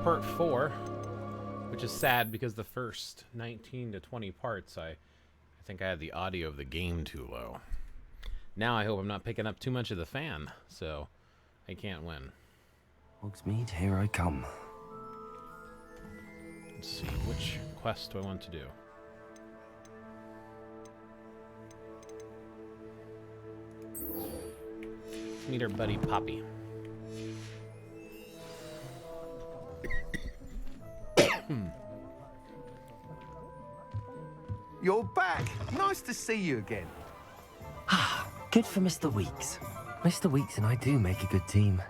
part 4, which is sad because the first 19 to 20 parts, I think I had the audio of the game too low. Now I hope I'm not picking up too much of the fan, so I can't win. Hogsmeade, here I come. Let's see, which quest do I want to do? Let's meet our buddy Poppy. You're back. Nice to see you again. Good for Mr. Weeks. Mr. Weeks and I do make a good team.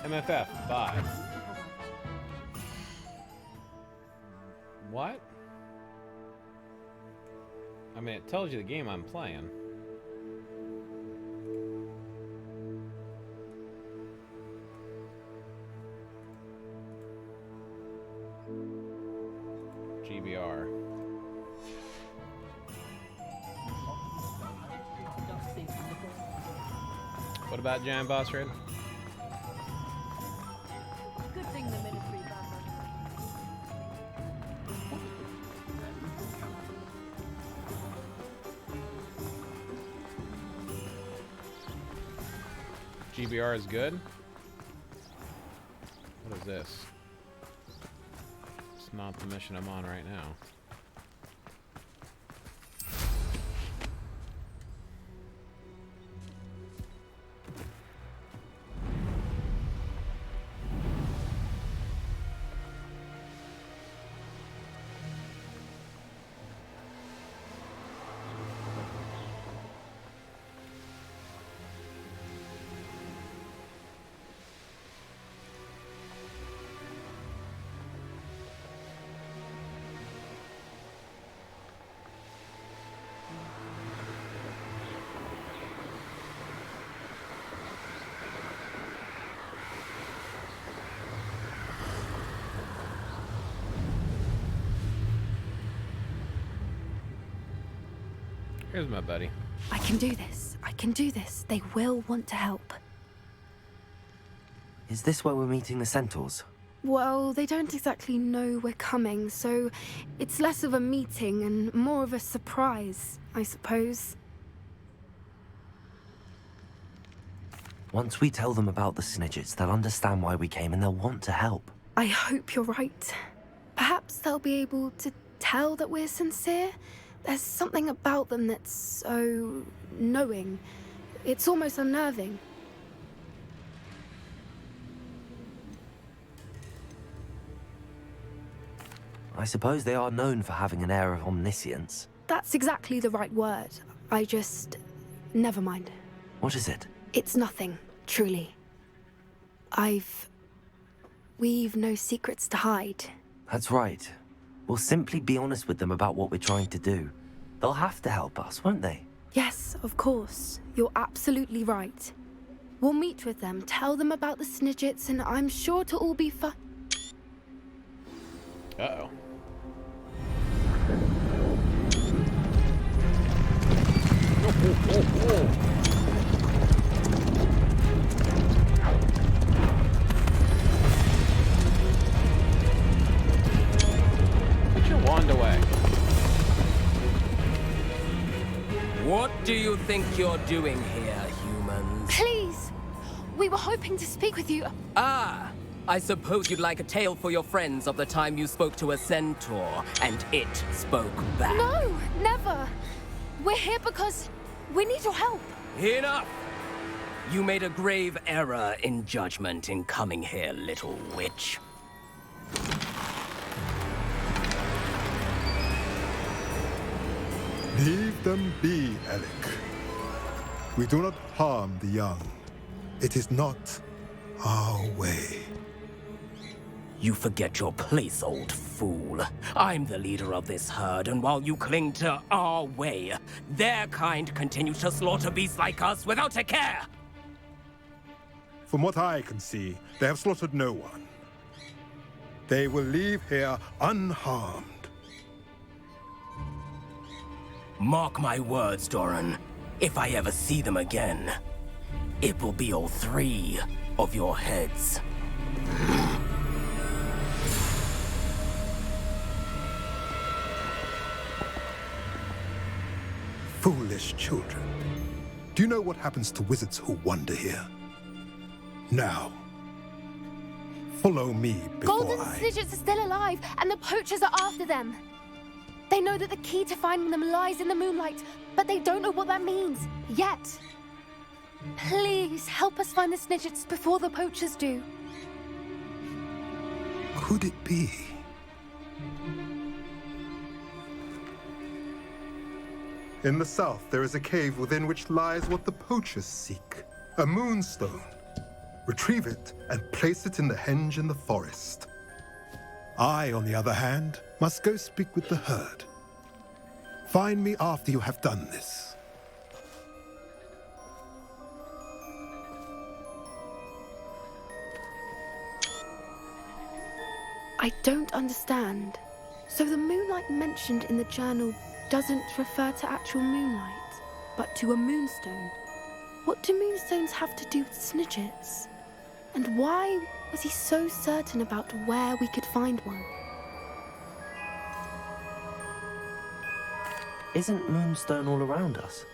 MFF 5. What? I mean, it tells you the game I'm playing. GBR. What about Giant Boss Raid? Good thing the military GBR is good? What is this? It's not the mission I'm on right now. Here's my buddy. I can do this. I can do this. They will want to help. Is this where we're meeting the centaurs? Well, they don't exactly know we're coming, so it's less of a meeting and more of a surprise, I suppose. Once we tell them about the Snidgets, they'll understand why we came and they'll want to help. I hope you're right. Perhaps they'll be able to tell that we're sincere. There's something about them that's so knowing. It's almost unnerving. I suppose they are known for having an air of omniscience. That's exactly the right word. I just... never mind. What is it? It's nothing, truly. We've no secrets to hide. That's right. We'll simply be honest with them about what we're trying to do. They'll have to help us, won't they? Yes, of course. You're absolutely right. We'll meet with them, tell them about the Snidgets, and I'm sure to all be fun. Uh-oh. Put your wand away. What do you think you're doing here, humans? Please! We were hoping to speak with you. Ah! I suppose you'd like a tale for your friends of the time you spoke to a centaur, and it spoke back. No, never. We're here because we need your help. Enough! You made a grave error in judgment in coming here, little witch. Leave them be, Alec. We do not harm the young. It is not our way. You forget your place, old fool. I'm the leader of this herd, and while you cling to our way, their kind continue to slaughter beasts like us without a care! From what I can see, they have slaughtered no one. They will leave here unharmed. Mark my words, Doran. If I ever see them again, it will be all 3 of your heads. Foolish children. Do you know what happens to wizards who wander here? Now, follow me before Golden I... Snidgets are still alive, and the poachers are after them. They know that the key to finding them lies in the moonlight, but they don't know what that means, yet. Please, help us find the Snidgets before the poachers do. Could it be? In the south, there is a cave within which lies what the poachers seek. A moonstone. Retrieve it and place it in the henge in the forest. I, on the other hand, must go speak with the herd. Find me after you have done this. I don't understand. So the moonlight mentioned in the journal doesn't refer to actual moonlight, but to a moonstone. What do moonstones have to do with Snidgets? And why was he so certain about where we could find one? Isn't Moonstone all around us?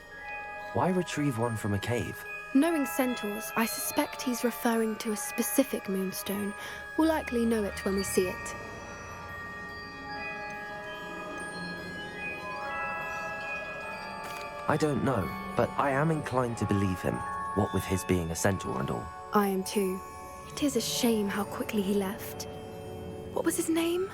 Why retrieve one from a cave? Knowing centaurs, I suspect he's referring to a specific moonstone. We'll likely know it when we see it. I don't know, but I am inclined to believe him, what with his being a centaur and all. I am too. It is a shame how quickly he left. What was his name?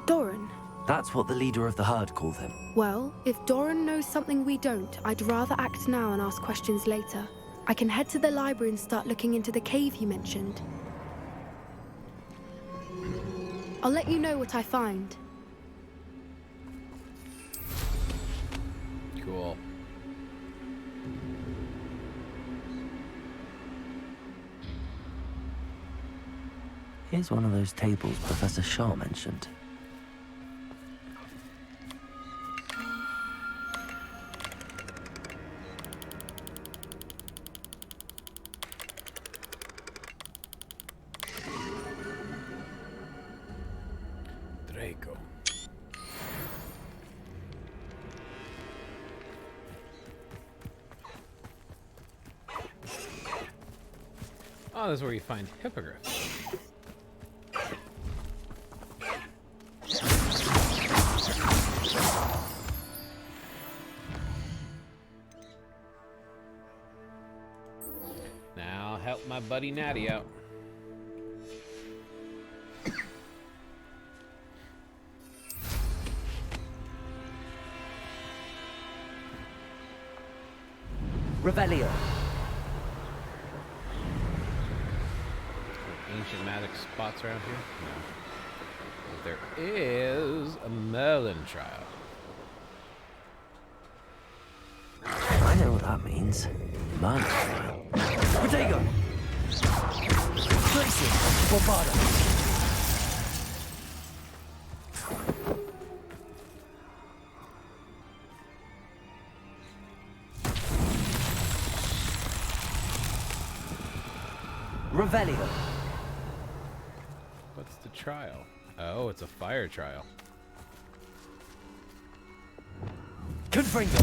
Doran. That's what the leader of the herd called him. Well, if Doran knows something we don't, I'd rather act now and ask questions later. I can head to the library and start looking into the cave you mentioned. I'll let you know what I find. Cool. Here's one of those tables Professor Shaw mentioned. Draco. Oh, this is where you find hippogriffs. Now help my buddy Natty out. Revelio. Ancient magic spots around here? No. But there is a melon trial. I know what that means. Merlin. Protego! Tracy! Bombada! Revelio. What's the trial? Oh, it's a fire trial. Confringo.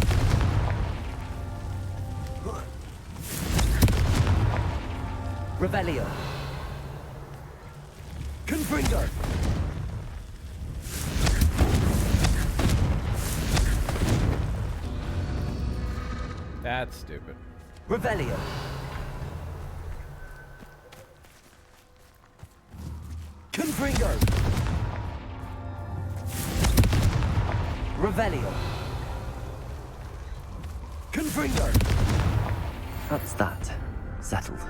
Revelio. Confringo. That's stupid. Revelio. Confringo. Revelio. Fringo! That's that. Settled.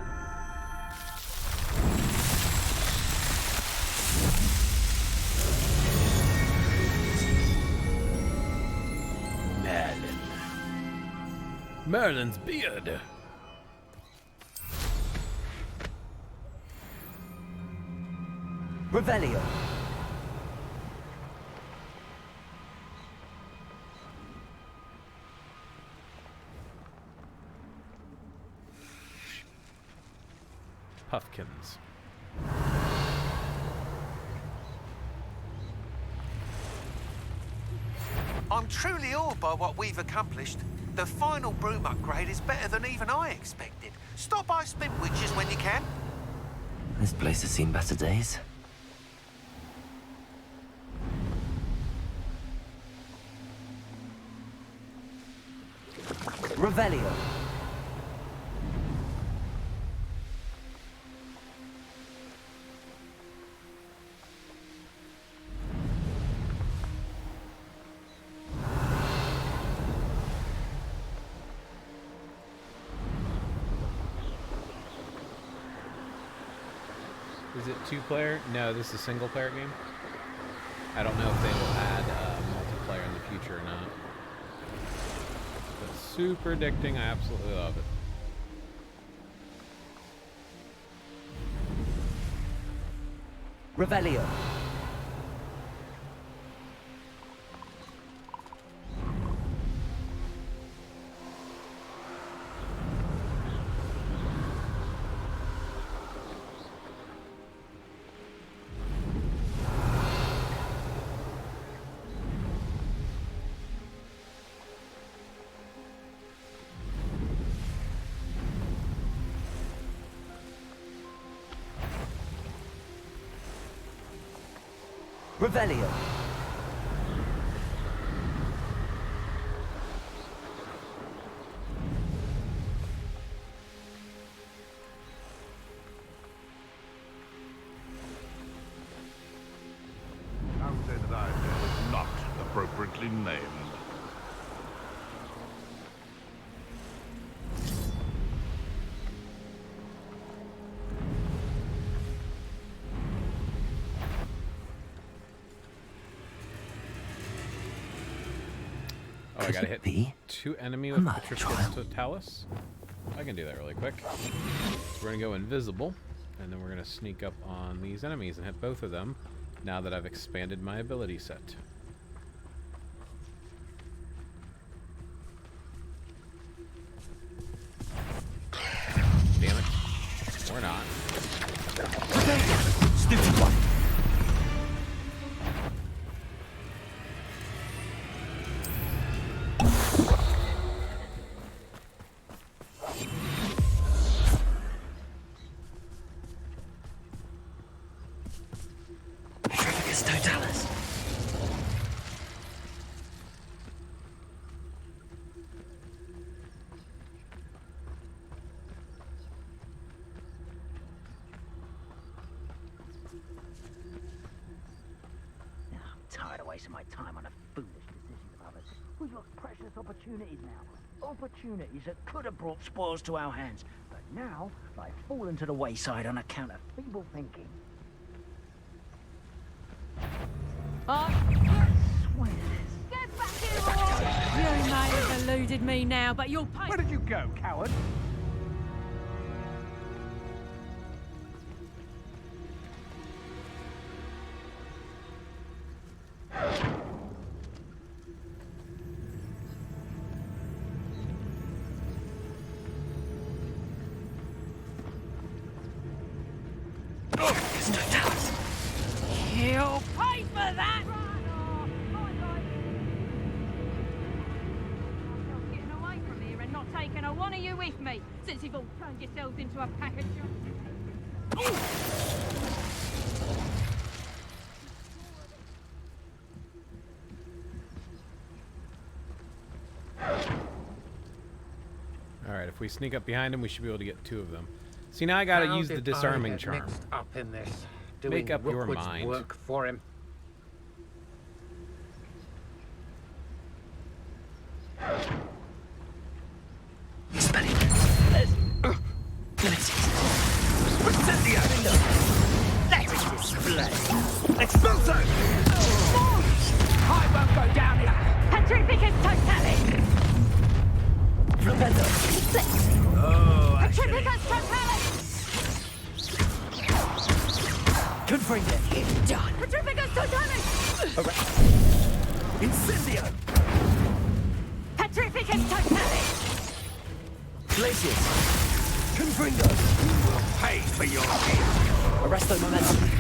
Merlin. Merlin's beard. Revelio. Puffkins. I'm truly awed by what we've accomplished. The final broom upgrade is better than even I expected. Stop by Spinwitches when you can. This place has seen better days. Revelio. Is it 2-player? No, this is a single-player game. I don't know if they will add multiplayer in the future or not. But super addicting. I absolutely love it. Revelio. Revelio. I'll say that I was not appropriately named. Oh, I Could gotta it hit be? 2 enemy A with murder Patricia's trial? Totalis. I can do that really quick. So we're gonna go invisible, and then we're gonna sneak up on these enemies and hit both of them. Now that I've expanded my ability set. Damn it. Or not. Stupid one. Totalis. I'm tired of wasting my time on a foolish decision of others. We've lost precious opportunities now. Opportunities that could have brought spoils to our hands, but now lie fallen to the wayside on account of feeble thinking. Swear this. Get back here, or you may have eluded me now, but you'll pay. Where did you go, coward? You'll pay for that! Getting away from here and not taking a one of you with me, since you've all turned yourselves into a pack of Alright, if we sneak up behind him, we should be able to get 2 of them. See, now I gotta use the disarming charm. Mixed up in this. Make up your Rookwood's mind. work for him. Expulso! I won't go down here! Petrificus totalis! Repello. Oh, Petrificus totalis! Confringo. it's done! Petrificus totalis! Incendio. Petrificus totalis! Glacius. Confringo. Pay for your head! Arresto momentum.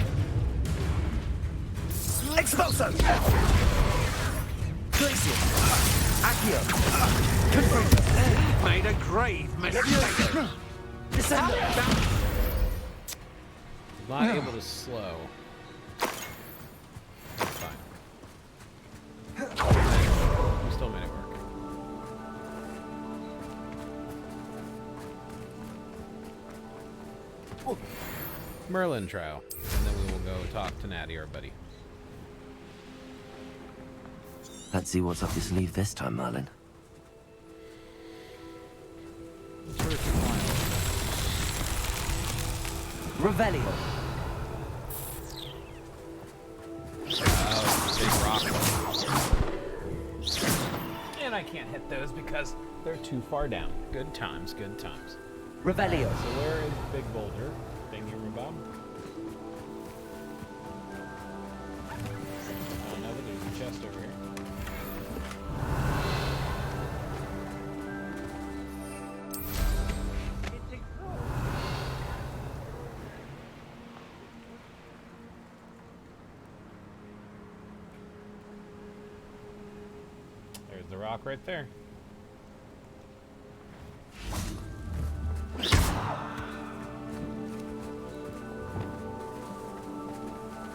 Expulso. Glacius. Accio. Confringo. Made a grave mistake. Descendo. Not able to slow. That's fine. We still made it work. Merlin trial. And then we will go talk to Natty, our buddy. Let's see what's up your sleeve this time, Merlin. Revelio. Oh, big rock. And I can't hit those because they're too far down. Good times, good times. Revelio. So where is the big boulder? Thingy-mabob? Oh no, but there's a chest over here. There's the rock right there.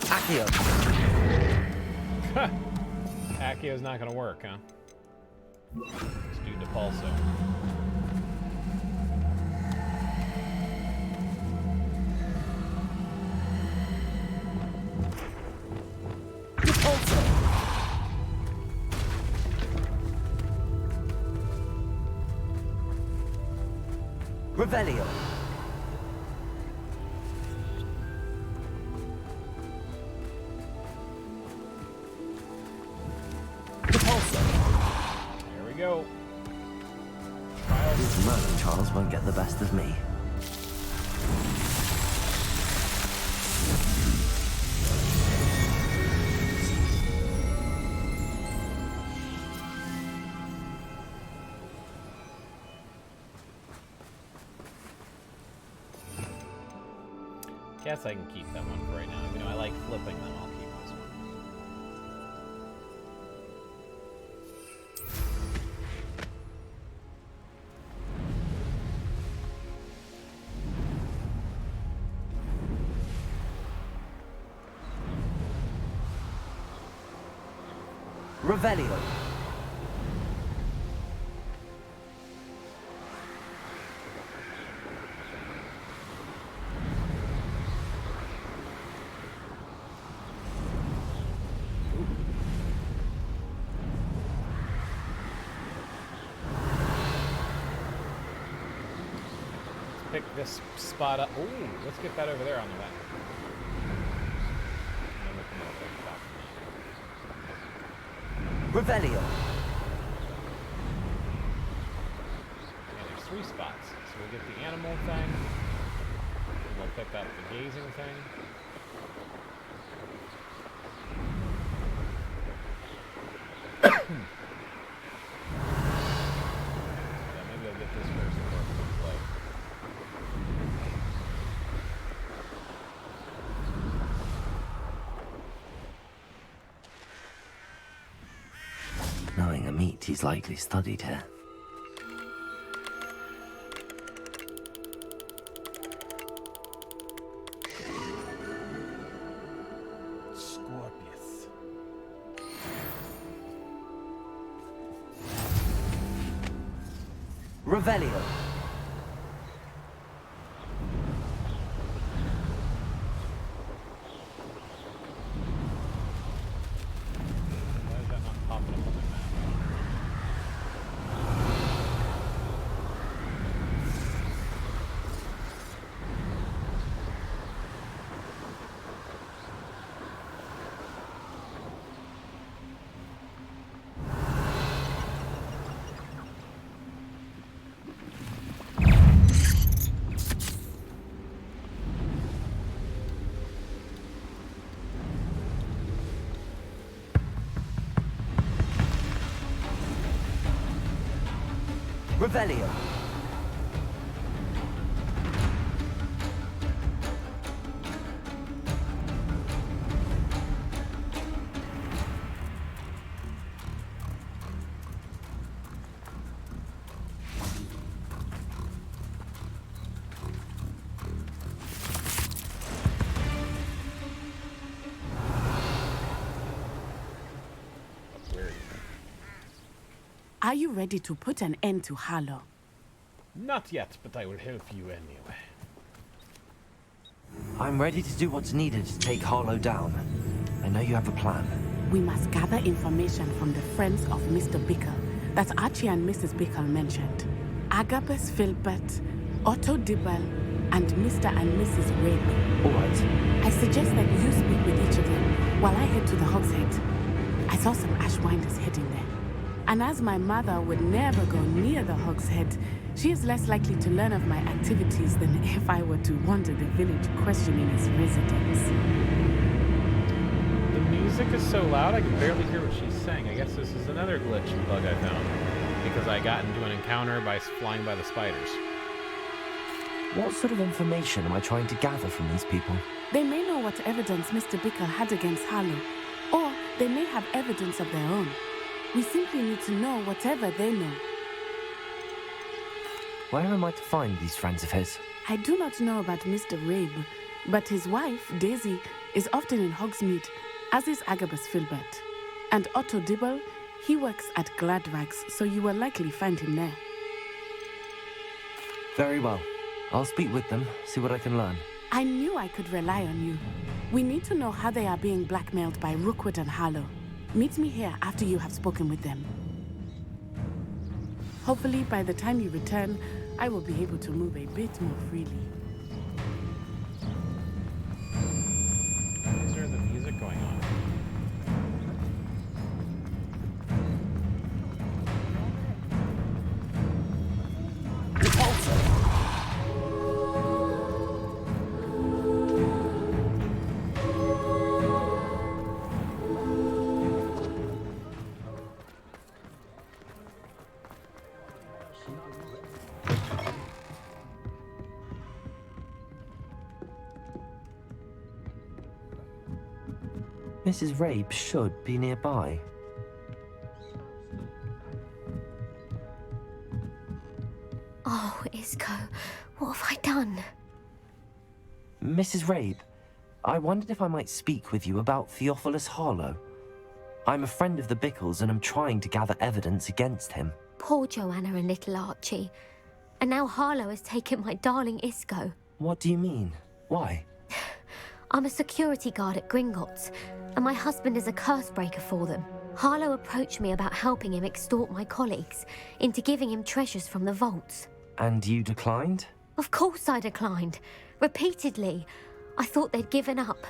Accio. Accio's not gonna work, huh? Let's do Depulso. Depulso. Revelio. Depulso. There we go. These Merlin trials won't get the best of me. Guess I can keep that one for right now. You know, I like flipping them. I'll keep this one. Revelio. Pick this spot up. Ooh, let's get that over there on the way. And then we can look at the top. Revelio. Yeah, there's 3 spots. So we'll get the animal thing. And we'll pick up the gazing thing. Yeah, maybe I'll get this first before it becomes light. Knowing a meat he's likely studied here. Scorpius. Revelio. Why is that not popping up on the map? Revelio. Are you ready to put an end to Harlow? Not yet, but I will help you anyway. I'm ready to do what's needed to take Harlow down. I know you have a plan. We must gather information from the friends of Mr. Bickle that Archie and Mrs. Bickle mentioned. Agabus Filbert, Otto Dibble, and Mr. and Mrs. Rabe. All right. I suggest that you speak with each of them while I head to the Hogshead. I saw some Ashwinders heading there. And as my mother would never go near the Hogshead, she is less likely to learn of my activities than if I were to wander the village questioning its residents. The music is so loud I can barely hear what she's saying. I guess this is another glitch and bug I found, because I got into an encounter by flying by the spiders. What sort of information am I trying to gather from these people? They may know what evidence Mr. Bickle had against Harlow, or they may have evidence of their own. We simply need to know whatever they know. Where am I to find these friends of his? I do not know about Mr. Rabe, but his wife, Daisy, is often in Hogsmeade, as is Agabus Filbert. And Otto Dibble, he works at Gladrags, so you will likely find him there. Very well. I'll speak with them, see what I can learn. I knew I could rely on you. We need to know how they are being blackmailed by Rookwood and Harlow. Meet me here after you have spoken with them. Hopefully, by the time you return, I will be able to move a bit more freely. Is there the music going on? Mrs. Rabe should be nearby. Oh, Isco, what have I done? Mrs. Rabe, I wondered if I might speak with you about Theophilus Harlow. I'm a friend of the Bickles and I'm trying to gather evidence against him. Poor Joanna and little Archie. And now Harlow has taken my darling Isco. What do you mean? Why? I'm a security guard at Gringotts, and my husband is a curse breaker for them. Harlow approached me about helping him extort my colleagues into giving him treasures from the vaults. And you declined? Of course I declined. Repeatedly. I thought they'd given up,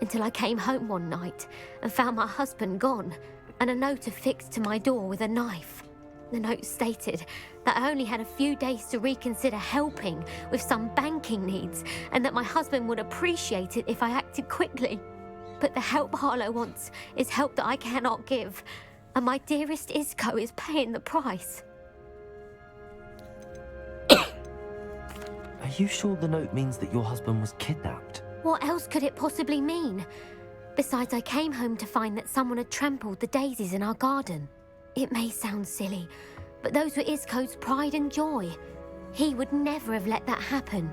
until I came home one night and found my husband gone, and a note affixed to my door with a knife. The note stated that I only had a few days to reconsider helping with some banking needs, and that my husband would appreciate it if I acted quickly. But the help Harlow wants is help that I cannot give, and my dearest Isco is paying the price. Are you sure the note means that your husband was kidnapped? What else could it possibly mean? Besides, I came home to find that someone had trampled the daisies in our garden. It may sound silly, but those were Isco's pride and joy. He would never have let that happen.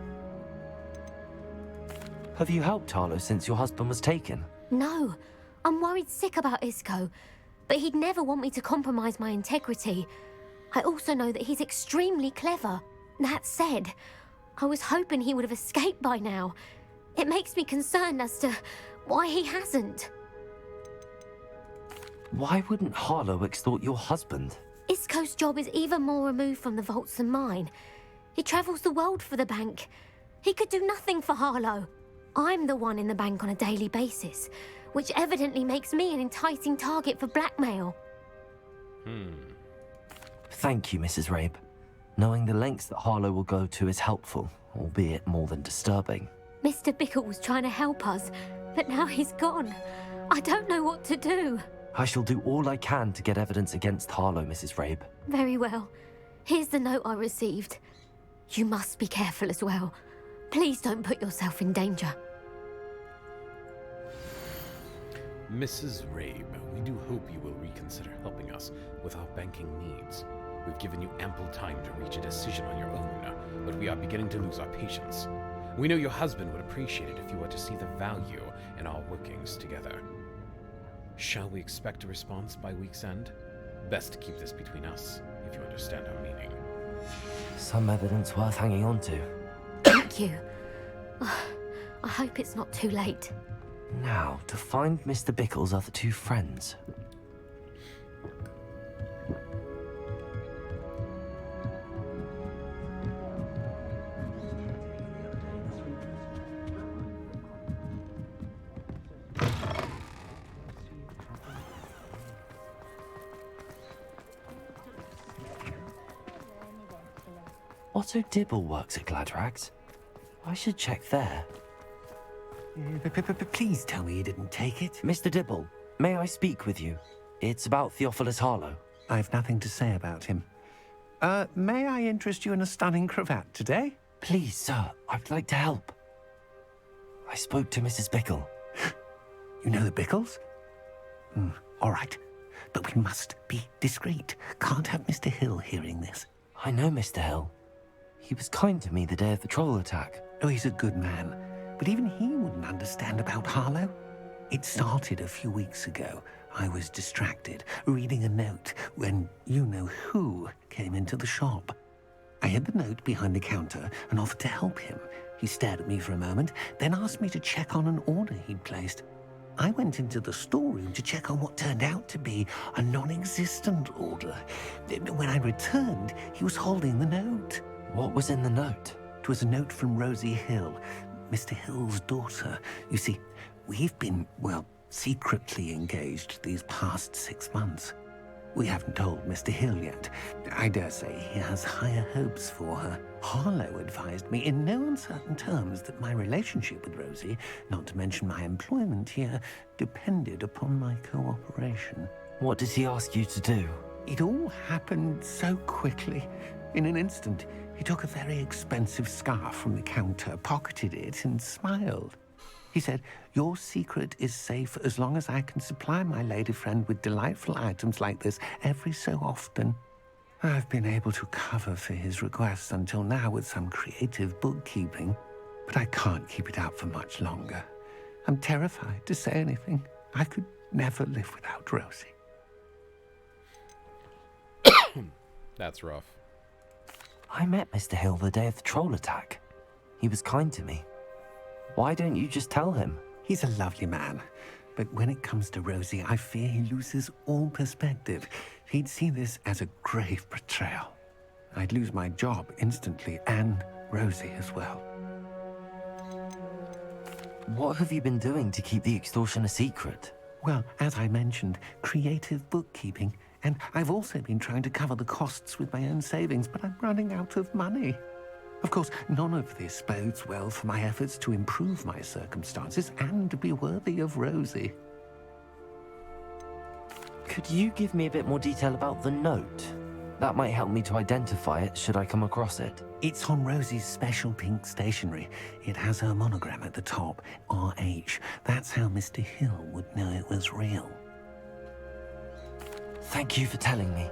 Have you helped Harlow since your husband was taken? No, I'm worried sick about Isco, but he'd never want me to compromise my integrity. I also know that he's extremely clever. That said, I was hoping he would have escaped by now. It makes me concerned as to why he hasn't. Why wouldn't Harlow extort your husband? Isco's job is even more removed from the vaults than mine. He travels the world for the bank. He could do nothing for Harlow. I'm the one in the bank on a daily basis, which evidently makes me an enticing target for blackmail. Thank you, Mrs. Rabe. Knowing the lengths that Harlow will go to is helpful, albeit more than disturbing. Mr. Bickle was trying to help us, but now he's gone. I don't know what to do. I shall do all I can to get evidence against Harlow, Mrs. Rabe. Very well. Here's the note I received. You must be careful as well. Please don't put yourself in danger. Mrs. Rabe, we do hope you will reconsider helping us with our banking needs. We've given you ample time to reach a decision on your own, but we are beginning to lose our patience. We know your husband would appreciate it if you were to see the value in our workings together. Shall we expect a response by week's end? Best to keep this between us, if you understand our meaning. Some evidence worth hanging on to. Thank you. I hope it's not too late. Now, to find Mr. Bickle's other two friends. Otto Dibble works at Gladrags. I should check there. Please tell me you didn't take it. Mr. Dibble, may I speak with you? It's about Theophilus Harlow. I've nothing to say about him. May I interest you in a stunning cravat today? Please, sir, I'd like to help. I spoke to Mrs. Bickle. You know the Bickles? All right. But we must be discreet. Can't have Mr. Hill hearing this. I know Mr. Hill. He was kind to me the day of the troll attack. Oh, he's a good man. But even he wouldn't understand about Harlow. It started a few weeks ago. I was distracted, reading a note, when you-know-who came into the shop. I hid the note behind the counter and offered to help him. He stared at me for a moment, then asked me to check on an order he'd placed. I went into the storeroom to check on what turned out to be a non-existent order. When I returned, he was holding the note. What was in the note? It was a note from Rosie Hill, Mr. Hill's daughter. You see, we've been, well, secretly engaged these past 6 months. We haven't told Mr. Hill yet. I dare say he has higher hopes for her. Harlow advised me in no uncertain terms that my relationship with Rosie, not to mention my employment here, depended upon my cooperation. What did he ask you to do? It all happened so quickly. In an instant, he took a very expensive scarf from the counter, pocketed it, and smiled. He said, "Your secret is safe as long as I can supply my lady friend with delightful items like this every so often." I've been able to cover for his requests until now with some creative bookkeeping, but I can't keep it up for much longer. I'm terrified to say anything. I could never live without Rosie. That's rough. I met Mr. Hill the day of the troll attack. He was kind to me. Why don't you just tell him? He's a lovely man, but when it comes to Rosie, I fear he loses all perspective. He'd see this as a grave betrayal. I'd lose my job instantly, and Rosie as well. What have you been doing to keep the extortion a secret? Well, as I mentioned, creative bookkeeping. And I've also been trying to cover the costs with my own savings, but I'm running out of money. Of course, none of this bodes well for my efforts to improve my circumstances and to be worthy of Rosie. Could you give me a bit more detail about the note? That might help me to identify it should I come across it. It's on Rosie's special pink stationery. It has her monogram at the top, RH. That's how Mr. Hill would know it was real. Thank you for telling me.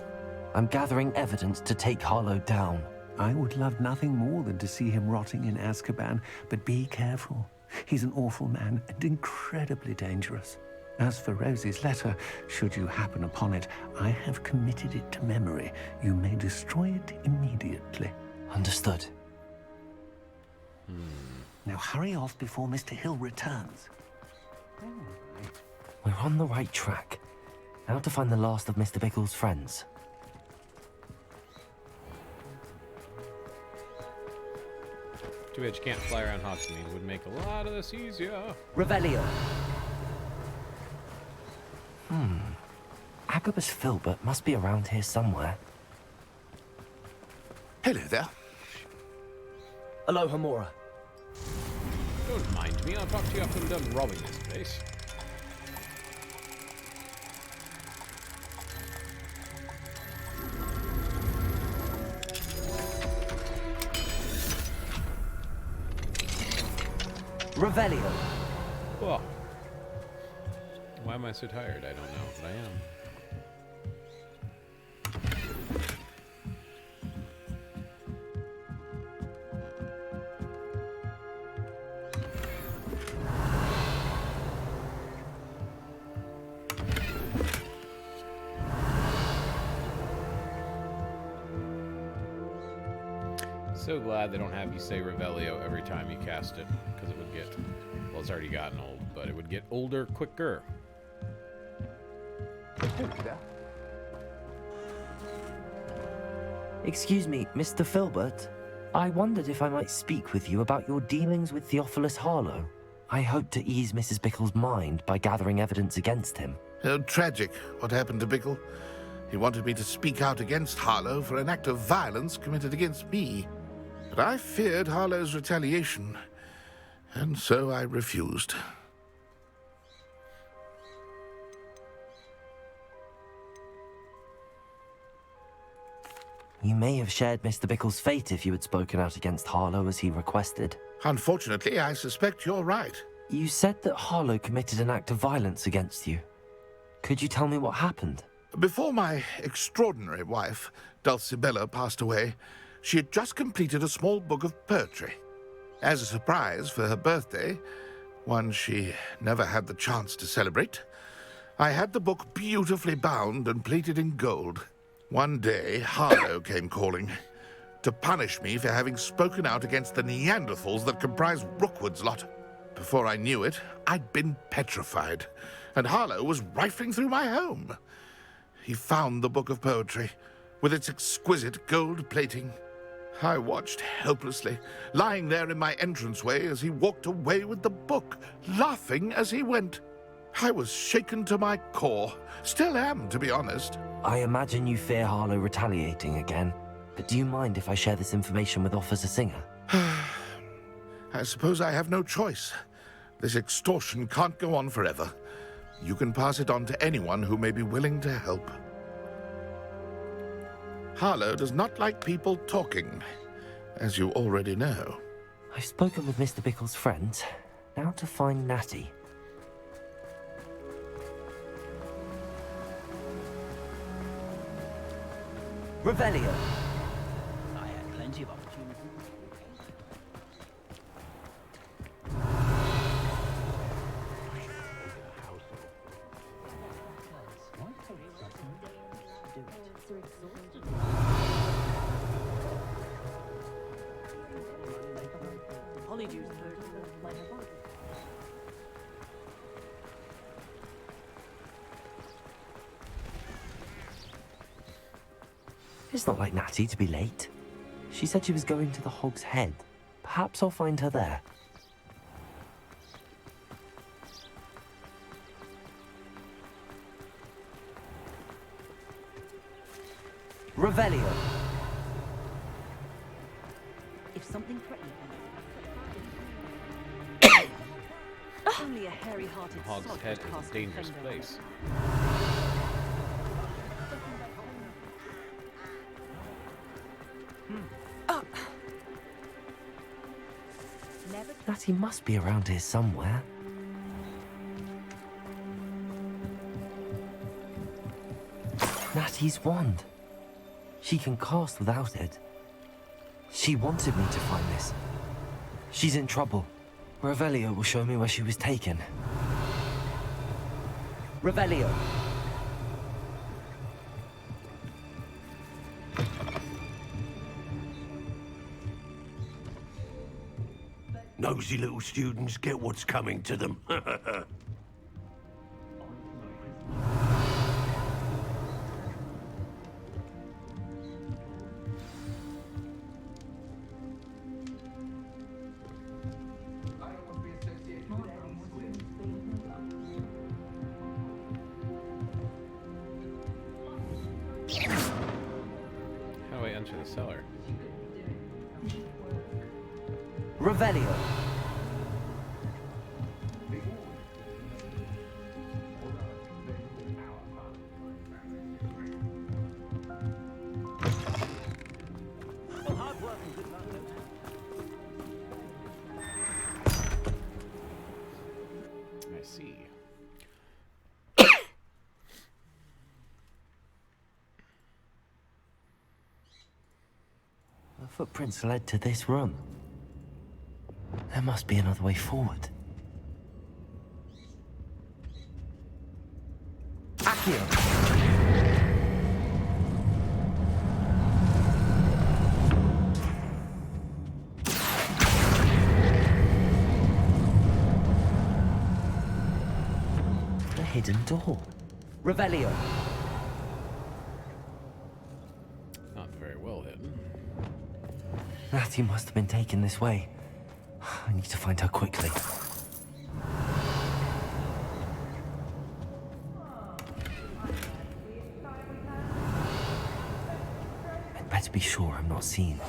I'm gathering evidence to take Harlow down. I would love nothing more than to see him rotting in Azkaban, but be careful. He's an awful man and incredibly dangerous. As for Rosie's letter, should you happen upon it, I have committed it to memory. You may destroy it immediately. Understood. Now hurry off before Mr. Hill returns. We're on the right track. Now to find the last of Mr. Bickle's friends. Too bad you can't fly around Hogsmeade. It would make a lot of this easier. Revelio. Agabus Filbert must be around here somewhere. Hello there. Hello, Hamora. Don't mind me. I'll talk to you after I'm done robbing this place. Revelio. Whoa. Why am I so tired? I don't know, but I am. So glad they don't have you say Revelio every time you cast it, because it would get, well, it's already gotten old, but it would get older quicker. Excuse me, Mr. Filbert. I wondered if I might speak with you about your dealings with Theophilus Harlow. I hope to ease Mrs. Bickle's mind by gathering evidence against him. Tragic, what happened to Bickle. He wanted me to speak out against Harlow for an act of violence committed against me. But I feared Harlow's retaliation, and so I refused. You may have shared Mr. Bickle's fate if you had spoken out against Harlow as he requested. Unfortunately, I suspect you're right. You said that Harlow committed an act of violence against you. Could you tell me what happened? Before my extraordinary wife, Dulcibella, passed away, she had just completed a small book of poetry. As a surprise for her birthday, one she never had the chance to celebrate, I had the book beautifully bound and plated in gold. One day, Harlow came calling to punish me for having spoken out against the Neanderthals that comprise Rookwood's lot. Before I knew it, I'd been petrified, and Harlow was rifling through my home. He found the book of poetry, with its exquisite gold plating. I watched helplessly, lying there in my entranceway as he walked away with the book, laughing as he went. I was shaken to my core. Still am, to be honest. I imagine you fear Harlow retaliating again, but do you mind if I share this information with Officer Singer? I suppose I have no choice. This extortion can't go on forever. You can pass it on to anyone who may be willing to help. Harlow does not like people talking, as you already know. I've spoken with Mr. Bickle's friends. Now to find Natty. Revelio. I had plenty of opportunity. It's not like Natty to be late. She said she was going to the Hog's Head. Perhaps I'll find her there. Revelio. If something threatened only a hairy-hearted Hog's sod Head would is cast a dangerous defender place. Natty must be around here somewhere. Natty's wand. She can cast without it. She wanted me to find this. She's in trouble. Revelio will show me where she was taken. Revelio. Nosy little students get what's coming to them. How do I enter the cellar? Revelio. The footprints led to this room. There must be another way forward. Accio! The hidden door. Revelio. Not very well hidden. Ratty must have been taken this way. I need to find her quickly. I'd better be sure I'm not seen.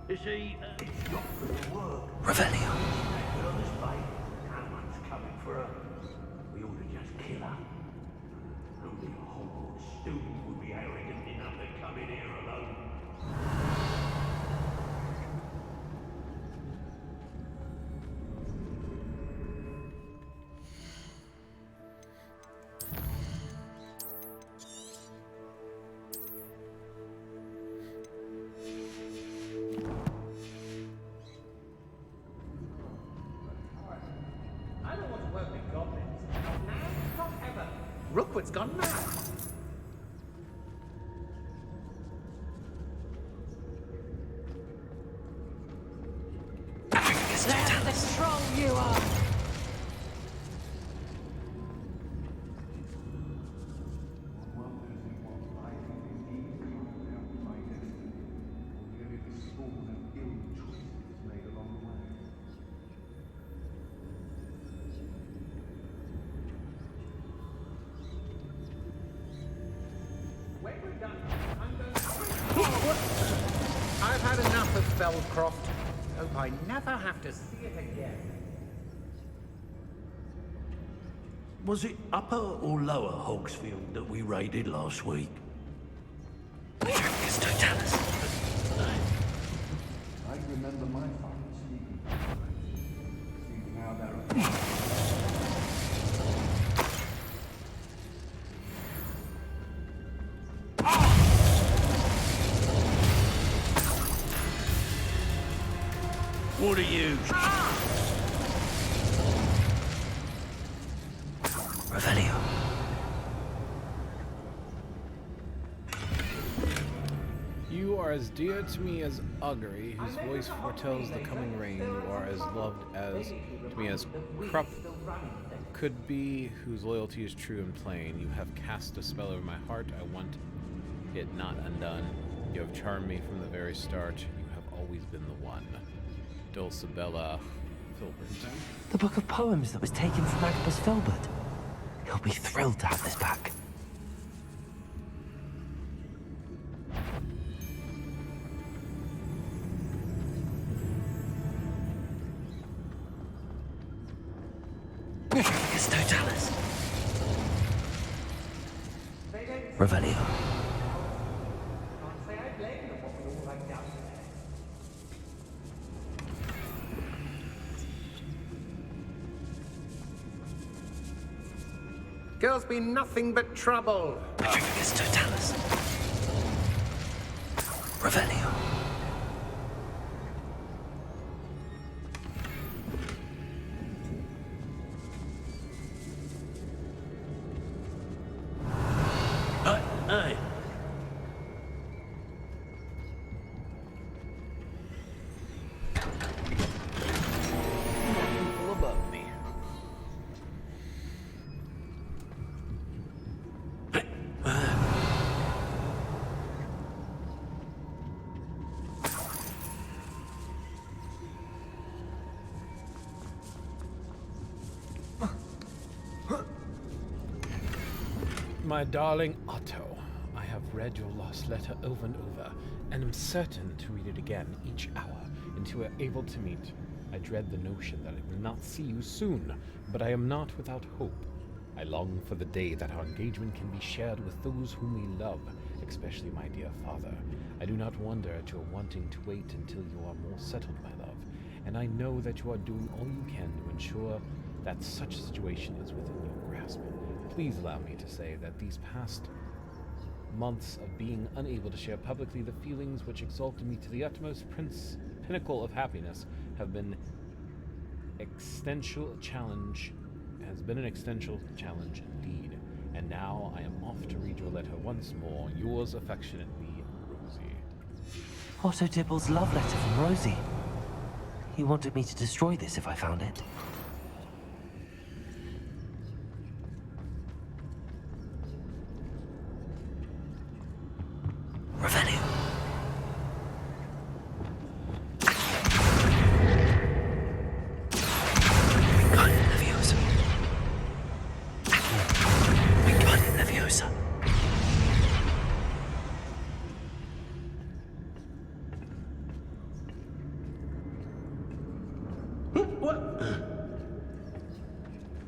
You see, it's not gonna work. Revelio. On this fight, no one's coming for her. We ought to just kill her. Only a Hogwarts student would be arrogant enough to come in here alone. I don't want to work with goblins. Not now, not ever. Rookwood's gone mad. That's the troll you are. When we're done, I'm going to... I've had enough of Feldcroft. Hope I never have to see it again. Was it Upper or Lower Hogsfield that we raided last week? It's Totalis. I remember my father speaking. See, now there are... What are you? Revelio. You are as dear to me as Augury, whose voice foretells the coming rain. You are as loved as to me as Krupp could be, whose loyalty is true and plain. You have cast a spell over my heart. I want it not undone. You have charmed me from the very start. You have always been the one. Dulcibella Filbert. The book of poems that was taken from Agabus Filbert. He'll be thrilled to have this back. It's Totalis. Revelio. Can't say I blame them what we all like down there. Girls be nothing but trouble. It's Totalis. Revelio. Hey. People above me. My darling Otto, I have read your lost letter over and over, and am certain to read it again each hour until we are able to meet. I dread the notion that I will not see you soon, but I am not without hope. I long for the day that our engagement can be shared with those whom we love, especially my dear father. I do not wonder at your wanting to wait until you are more settled, my love, and I know that you are doing all you can to ensure that such a situation is within your grasp. Please allow me to say that these past months of being unable to share publicly the feelings which exalted me to the utmost pinnacle of happiness have been an existential challenge indeed. And now I am off to read your letter once more. Yours affectionately, Rosie. Otto Dibble's love letter from Rosie. He wanted me to destroy this if I found it. Revelio. Wingardium Leviosa. Wingardium Leviosa.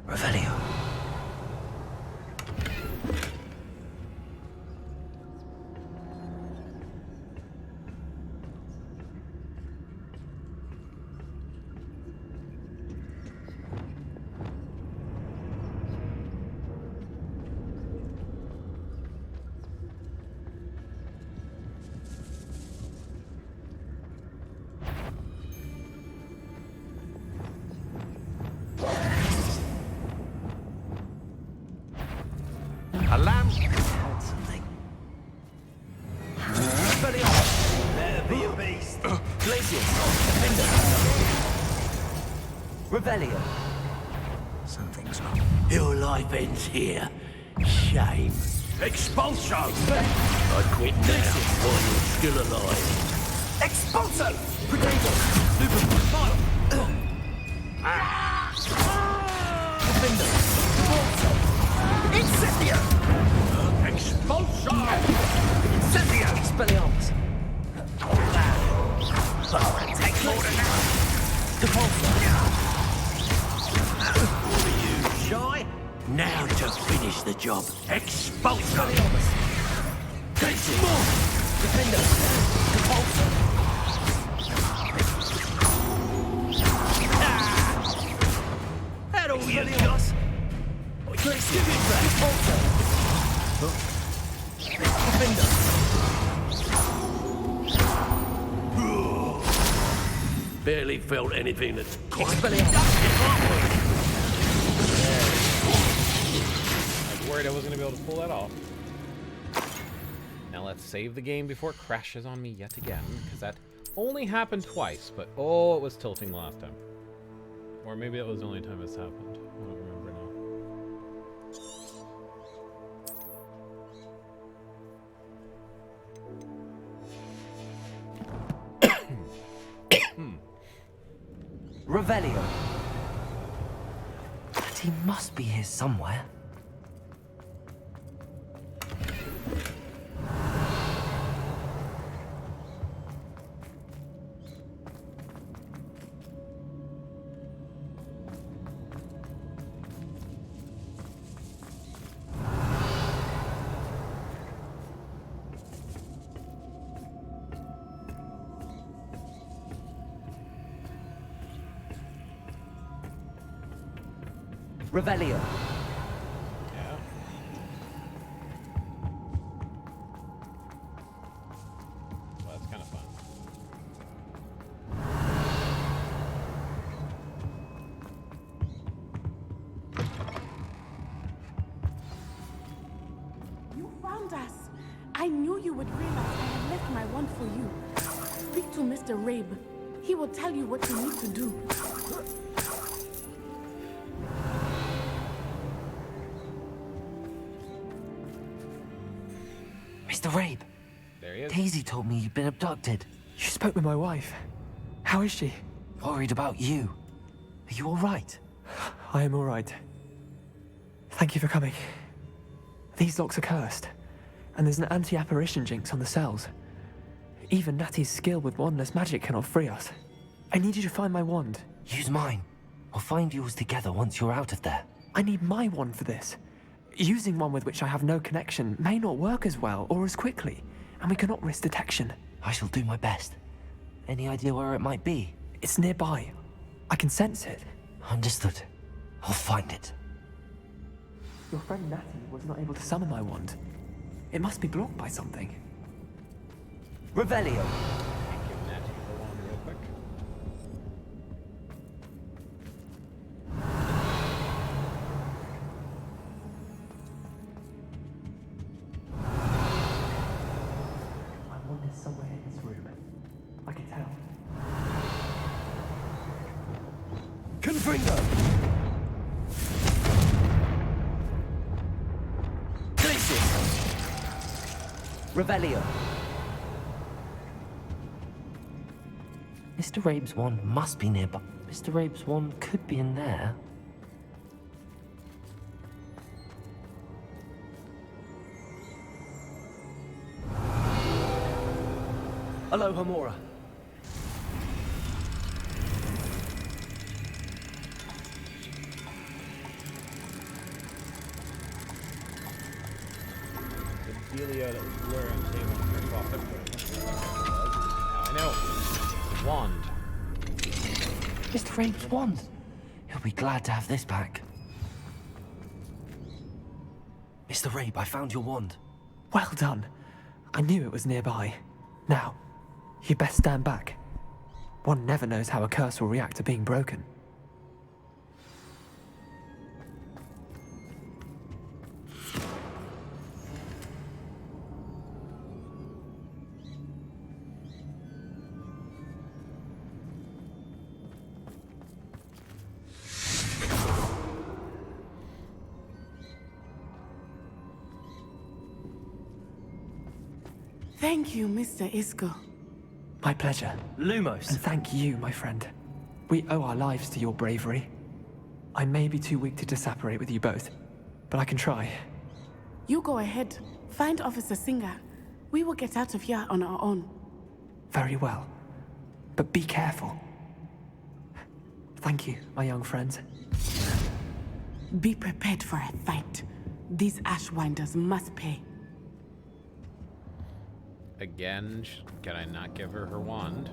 Revelio. A lamb. Heard something. There be a beast. Glacius. Revelio. Something's wrong. Your life ends here. Shame. Expulso! I quit now while you're still alive. Expulso! Predator! Lupin! Fire! Defender! Forza! Incendio! Expulso! Incendio! Expelliarmus! Take more than that! Depulso! Are you shy? Now to finish the job. Expulso! Expelliarmus! Glacius! Defender! Depulso! That all you got? Glacius! Depulso! Defender! Barely felt anything that's quite Expelliarmus! I was worried I wasn't going to be able to pull that off. Now let's save the game before it crashes on me yet again, because that only happened twice, but oh, it was tilting last time. Or maybe that was the only time it's happened. I don't remember now. Revelio. But he must be here somewhere. Revelio. Yeah. Well, that's kind of fun. You found us. I knew you would realize I had left my wand for you. Speak to Mr. Rabe. He will tell you what you need to do. Mr. Rabe. There he is. Daisy told me you'd been abducted. You spoke with my wife. How is she? Worried about you. Are you all right? I am all right. Thank you for coming. These locks are cursed, and there's an anti-apparition jinx on the cells. Even Natty's skill with wandless magic cannot free us. I need you to find my wand. Use mine. We'll find yours together once you're out of there. I need my wand for this. Using one with which I have no connection may not work as well or as quickly, and we cannot risk detection. I shall do my best. Any idea where it might be? It's nearby. I can sense it. Understood. I'll find it. Your friend Natty was not able to summon my wand. It must be blocked by something. Revelio. Give Natty the wand real quick. My wand is somewhere in this room. I can tell. Confringo. Glacius. Revelio. Mr. Rabe's wand must be nearby. Mr. Rabe's wand could be in there. Aloha Mora. The dealio that was wearing came on her closet, but now I know. Wand. Mr. Rabe's wand. He'll be glad to have this back. Mr. Rabe, I found your wand. Well done. I knew it was nearby. Now, you best stand back. One never knows how a curse will react to being broken. Thank you, Mr. Isco. My pleasure. Lumos. And thank you, my friend. We owe our lives to your bravery. I may be too weak to disapparate with you both, but I can try. You go ahead. Find Officer Singer. We will get out of here on our own. Very well. But be careful. Thank you, my young friends. Be prepared for a fight. These Ashwinders must pay. Again, can I not give her her wand?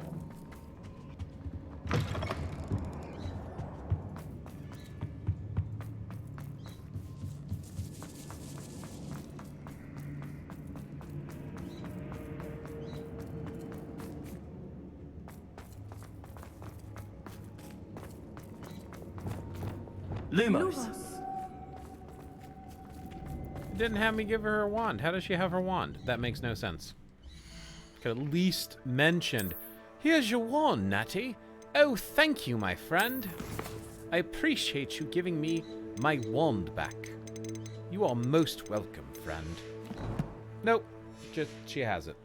Lumos. Didn't have me give her her wand. How does she have her wand? That makes no sense. Could at least mentioned. Here's your wand, Natty. Oh, thank you, my friend. I appreciate you giving me my wand back. You are most welcome, friend. Nope, just she has it.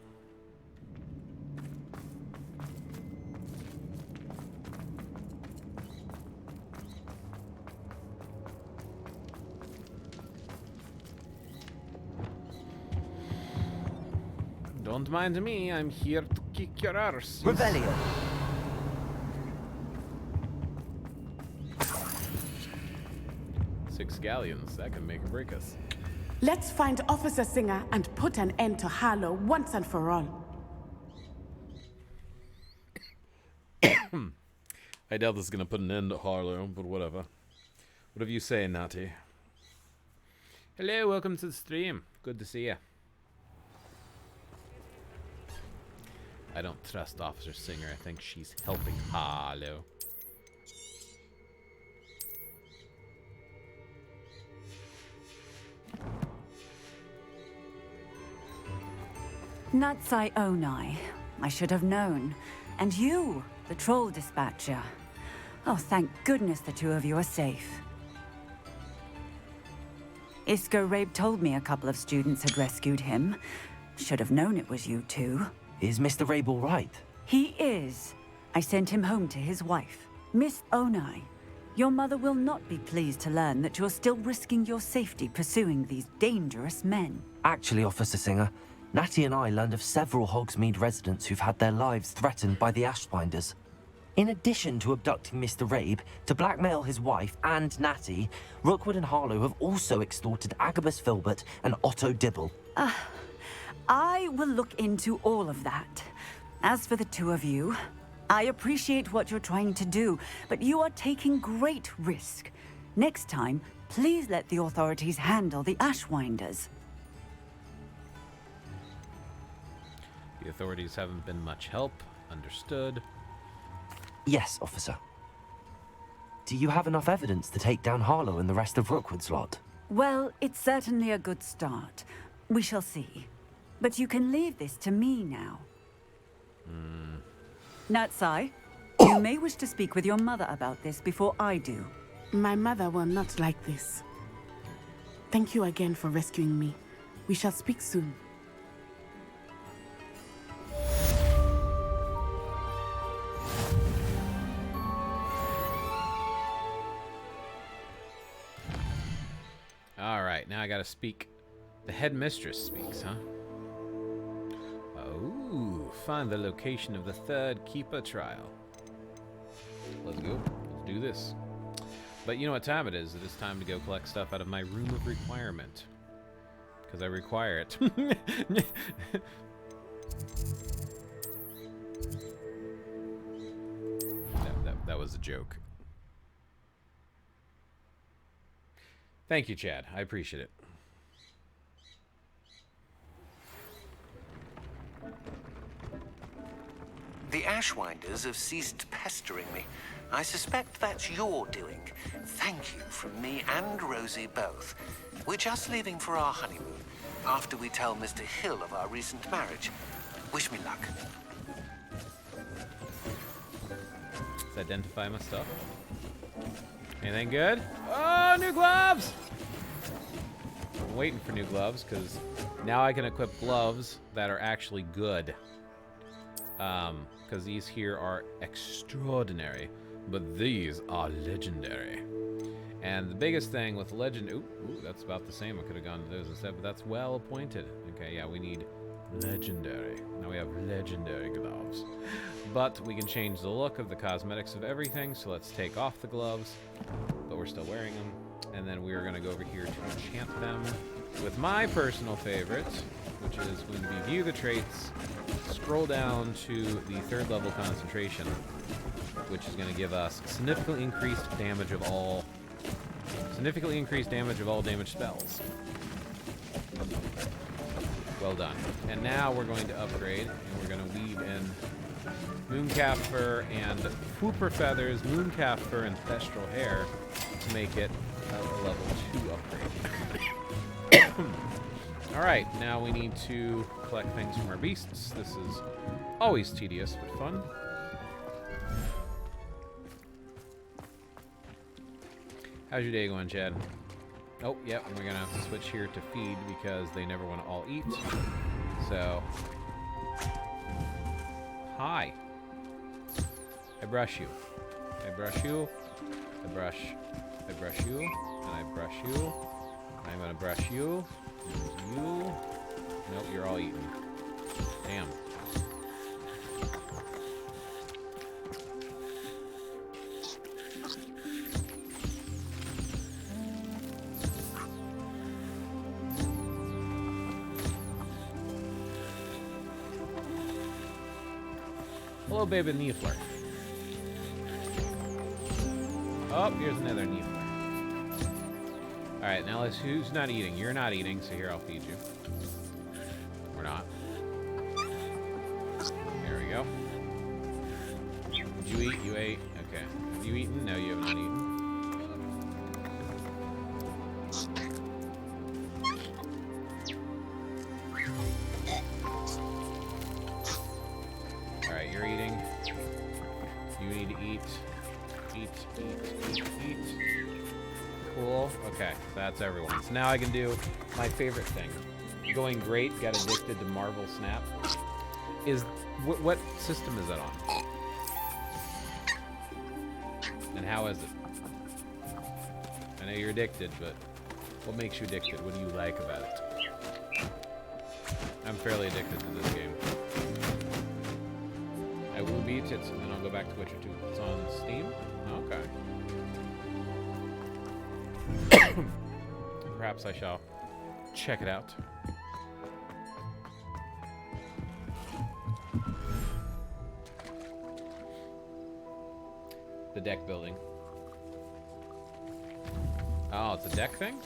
Don't mind me, I'm here to kick your arse. Revelio. Six galleons, that can make or break us. Let's find Officer Singer and put an end to Harlow once and for all. I doubt this is gonna put an end to Harlow, but whatever. Whatever you say, Natty. Hello, welcome to the stream. Good to see you. I don't trust Officer Singer. I think she's helping Harlow. Natsai Onai. I should have known. And you, the troll dispatcher. Oh, thank goodness the two of you are safe. Isco Rabe told me a couple of students had rescued him. Should have known it was you two. Is Mr. Rabe all right? He is. I sent him home to his wife. Miss Onai, your mother will not be pleased to learn that you're still risking your safety pursuing these dangerous men. Actually, Officer Singer, Natty and I learned of several Hogsmeade residents who've had their lives threatened by the Ashwinders. In addition to abducting Mr. Rabe, to blackmail his wife and Natty, Rookwood and Harlow have also extorted Agabus Filbert and Otto Dibble. I will look into all of that. As for the two of you, I appreciate what you're trying to do, but you are taking great risk. Next time, please let the authorities handle the Ashwinders. The authorities haven't been much help. Understood. Yes, officer. Do you have enough evidence to take down Harlow and the rest of Rookwood's lot? Well, it's certainly a good start. We shall see. But you can leave this to me now. Natsai, you may wish to speak with your mother about this before I do. My mother will not like this. Thank you again for rescuing me. We shall speak soon. Alright, now I gotta speak. The headmistress speaks, huh? Oh, find the location of the third Keeper trial. Let's go. Let's do this. But you know what time it is? It is time to go collect stuff out of my room of requirement. Because I require it. That was a joke. Thank you, Chad. I appreciate it. The Ashwinders have ceased pestering me. I suspect that's your doing. Thank you from me and Rosie both. We're just leaving for our honeymoon, after we tell Mr. Hill of our recent marriage. Wish me luck. Let's identify my stuff. Anything good? Oh, new gloves! I'm waiting for new gloves, because now I can equip gloves that are actually good. Because these here are extraordinary, but these are legendary. And the biggest thing with legend... Ooh, that's about the same. I could have gone to those instead, but that's well appointed. Okay, yeah, we need legendary. Now we have legendary gloves. But we can change the look of the cosmetics of everything, so let's take off the gloves, but we're still wearing them. And then we are going to go over here to enchant them with my personal favorite, which is when we view the traits, scroll down to the 3rd level concentration, which is going to give us significantly increased damage of all damage spells. Well done. And now we're going to upgrade, and we're going to weave in Mooncalf Fur and Whooper Feathers, Mooncalf Fur, and Thestral Hair to make it a level 2 upgrade. Alright, now we need to collect things from our beasts. This is always tedious, but fun. How's your day going, Chad? Oh, yep, and we're gonna have to switch here to feed because they never want to all eat. So, hi. I brush you. I brush you. I brush you. And I brush you. And I'm gonna brush you. You. Nope, you're all eaten. Damn. Hello, baby Neefler. Oh, here's another Neefler. Alright, now let's... Who's not eating? You're not eating, so here, I'll feed you. Or not. There we go. Did you eat? You ate? Okay. Have you eaten? No, you have not eaten. Alright, you're eating. You need to eat. Eat. Cool. Okay, so that's everyone. So now I can do my favorite thing. Going great, got addicted to Marvel Snap. Is... What system is that on? And how is it? I know you're addicted, but what makes you addicted? What do you like about it? I'm fairly addicted to this game. I will beat it, and then I'll go back to Witcher 2. It's on Steam? Okay. Perhaps I shall check it out. The deck building. Oh, it's a deck thing?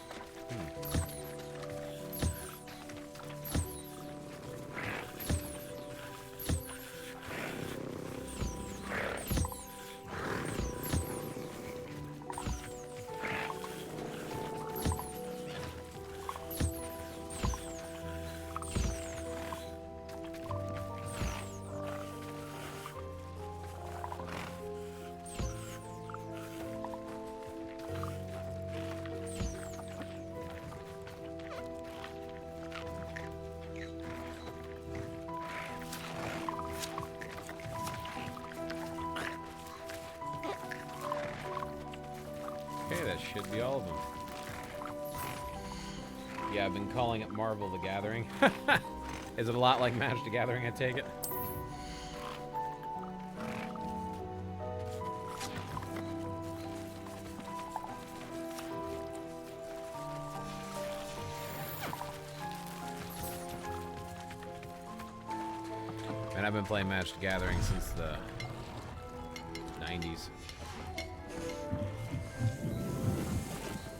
Okay, that should be all of them. Yeah, I've been calling it Marvel the Gathering. Is it a lot like Magic the Gathering, I take it? And I've been playing Magic the Gathering since the 90s.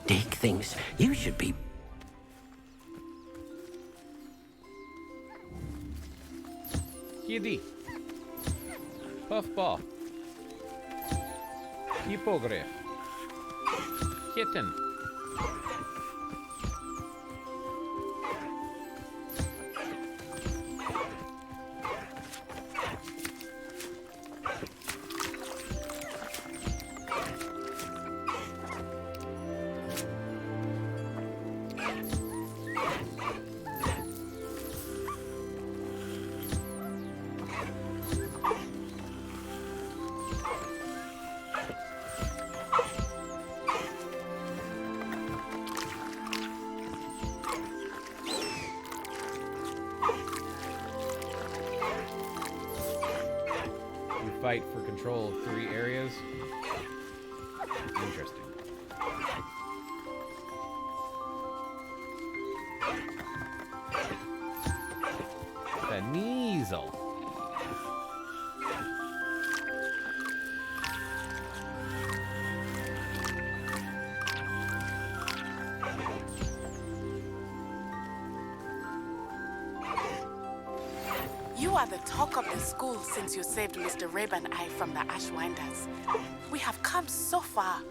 Dick thinks you should be... Kitty. Puffball. Hippogriff. Kitten. Fight for control of 3 areas. Interesting. The Kneasel. You are the talk of the school since you saved Mr. Rabe and I from the Ashwinders. We have come so far.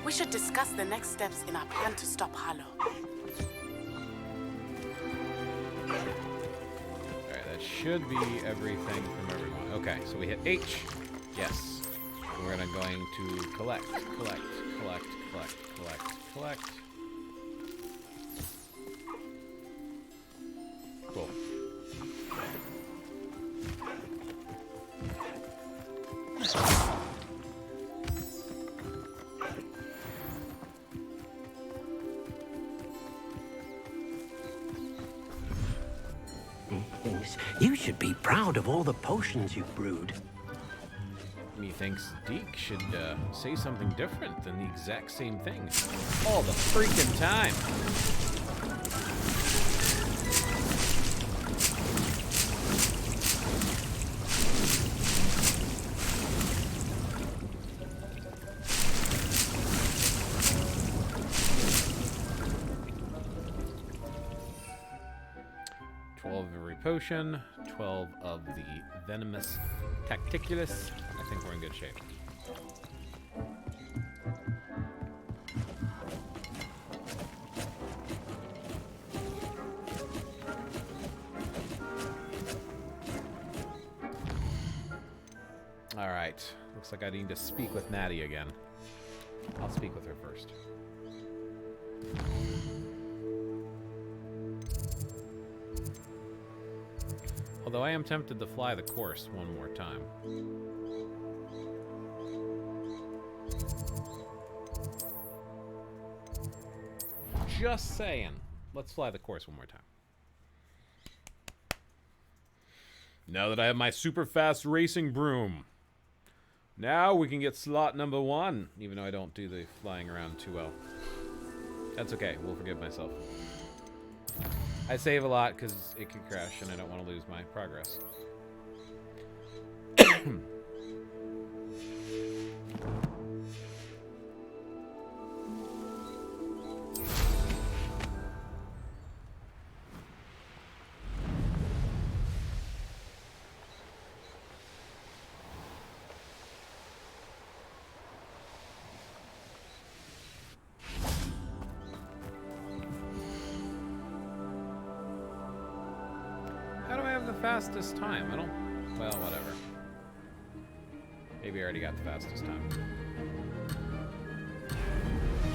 We should discuss the next steps in our plan to stop Harlow. Alright, that should be everything from everyone. Okay, so we hit H. Yes. We're going to collect. Cool. You should be proud of all the potions you've brewed. Methinks Deke should say something different than the exact same thing all the freaking time. 12 of every potion, 12 of the venomous tacticulus. I think we're in good shape. All right, looks like I need to speak with Natty again. I'll speak with her first. Although I am tempted to fly the course one more time. Just saying. Let's fly the course one more time. Now that I have my super fast racing broom. Now we can get slot number 1, even though I don't do the flying around too well. That's okay, we'll forgive myself. I save a lot because it could crash and I don't want to lose my progress. Fastest time. I don't... Well, whatever. Maybe I already got the fastest time.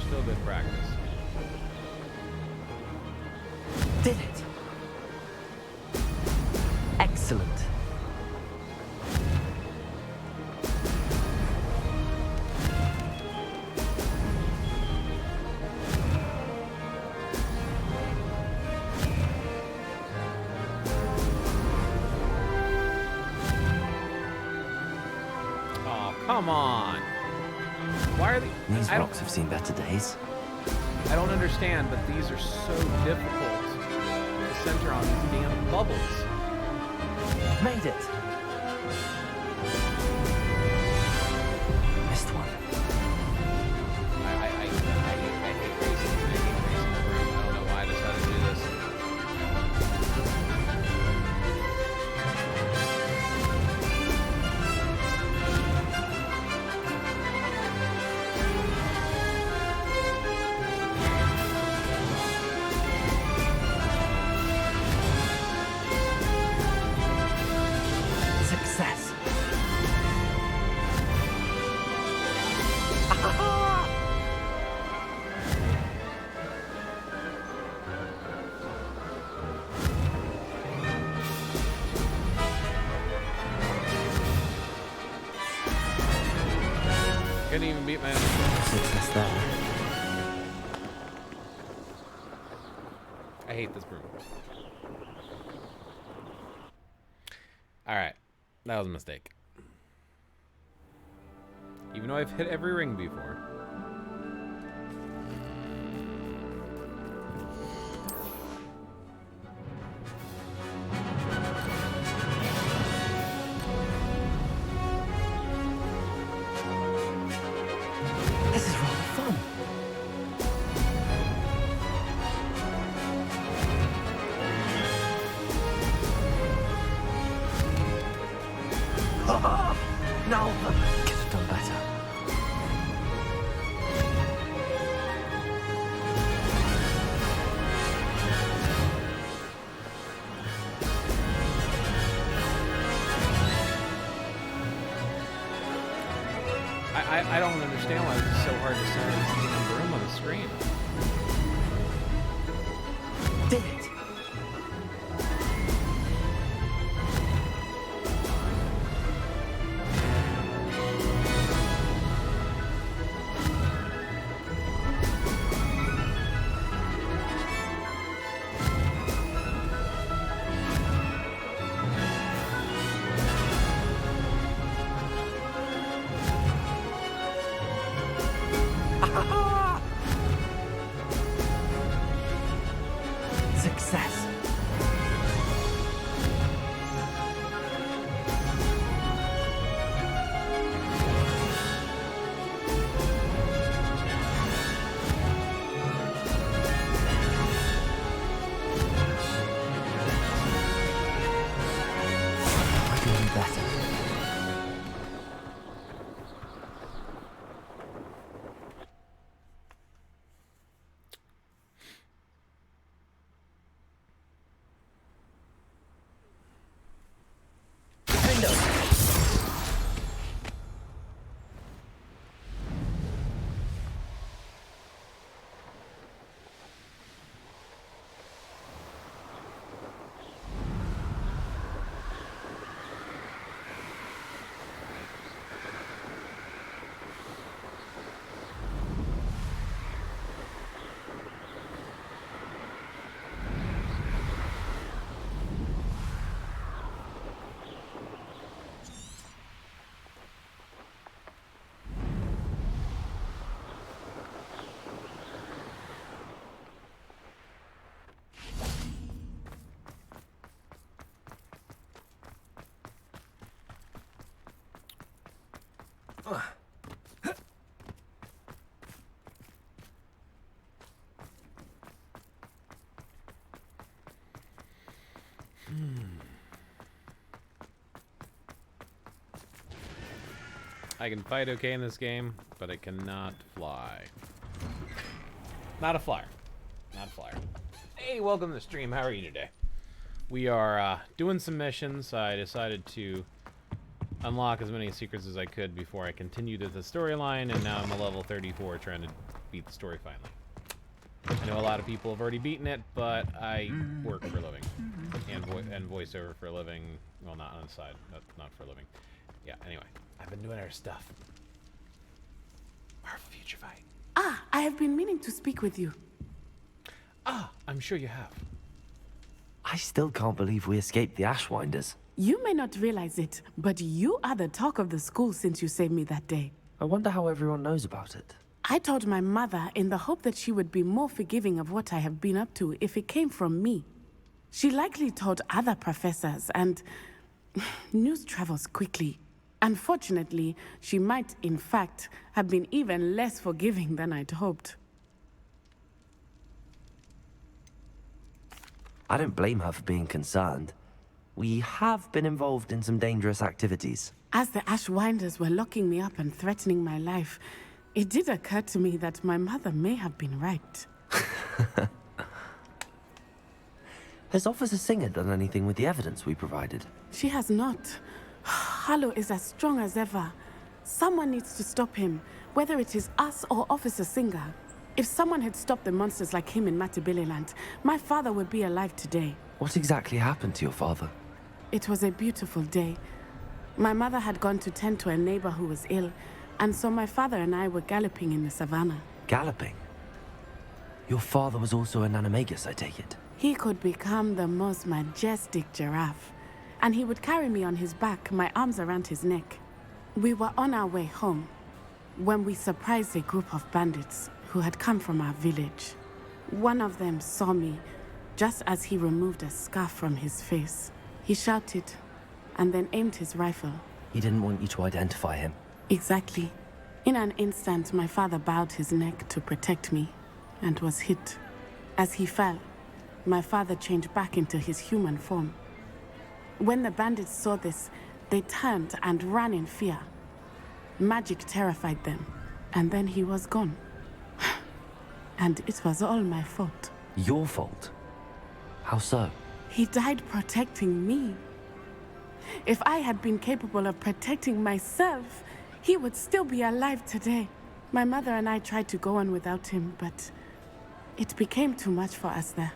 Still good practice. Did it! Excellent. Come on. Why are they... These rocks have seen better days. I don't understand, but these are so difficult to center on these damn bubbles. Made it. Missed one. I hate racing. I don't know why I decided to do this. Success. Couldn't even beat my... Success there. I hate this broom. Alright. That was a mistake. Even though I've hit every ring before. This is rather fun. No, could have done better. I don't understand why it's so hard to center this damn broom on the screen. Did it? Success. We're doing better. I can fight okay in this game, but I cannot fly. Not a flyer. Not a flyer. Hey, welcome to the stream. How are you today? We are doing some missions. I decided to unlock as many secrets as I could before I continued with the storyline, and now I'm a level 34 trying to beat the story finally. I know a lot of people have already beaten it, but I work for a living. And voiceover for a living. Well, not on the side. Not for a living. Yeah, anyway. I've been doing our stuff. Our future fight. Ah, I have been meaning to speak with you. Ah, I'm sure you have. I still can't believe we escaped the Ashwinders. You may not realize it, but you are the talk of the school since you saved me that day. I wonder how everyone knows about it. I told my mother in the hope that she would be more forgiving of what I have been up to if it came from me. She likely told other professors, and news travels quickly. Unfortunately, she might, in fact, have been even less forgiving than I'd hoped. I don't blame her for being concerned. We have been involved in some dangerous activities. As the Ashwinders were locking me up and threatening my life, it did occur to me that my mother may have been right. Has Officer Singer done anything with the evidence we provided? She has not. Harlow is as strong as ever. Someone needs to stop him, whether it is us or Officer Singer. If someone had stopped the monsters like him in Matabeleland, my father would be alive today. What exactly happened to your father? It was a beautiful day. My mother had gone to tend to a neighbor who was ill, and so my father and I were galloping in the savannah. Galloping? Your father was also an animagus, I take it? He could become the most majestic giraffe, and he would carry me on his back, my arms around his neck. We were on our way home when we surprised a group of bandits who had come from our village. One of them saw me just as he removed a scarf from his face. He shouted and then aimed his rifle. He didn't want you to identify him. Exactly. In an instant, my father bowed his neck to protect me and was hit. As he fell, my father changed back into his human form. When the bandits saw this, they turned and ran in fear. Magic terrified them, and then he was gone. And it was all my fault. Your fault? How so? He died protecting me. If I had been capable of protecting myself, he would still be alive today. My mother and I tried to go on without him, but it became too much for us there.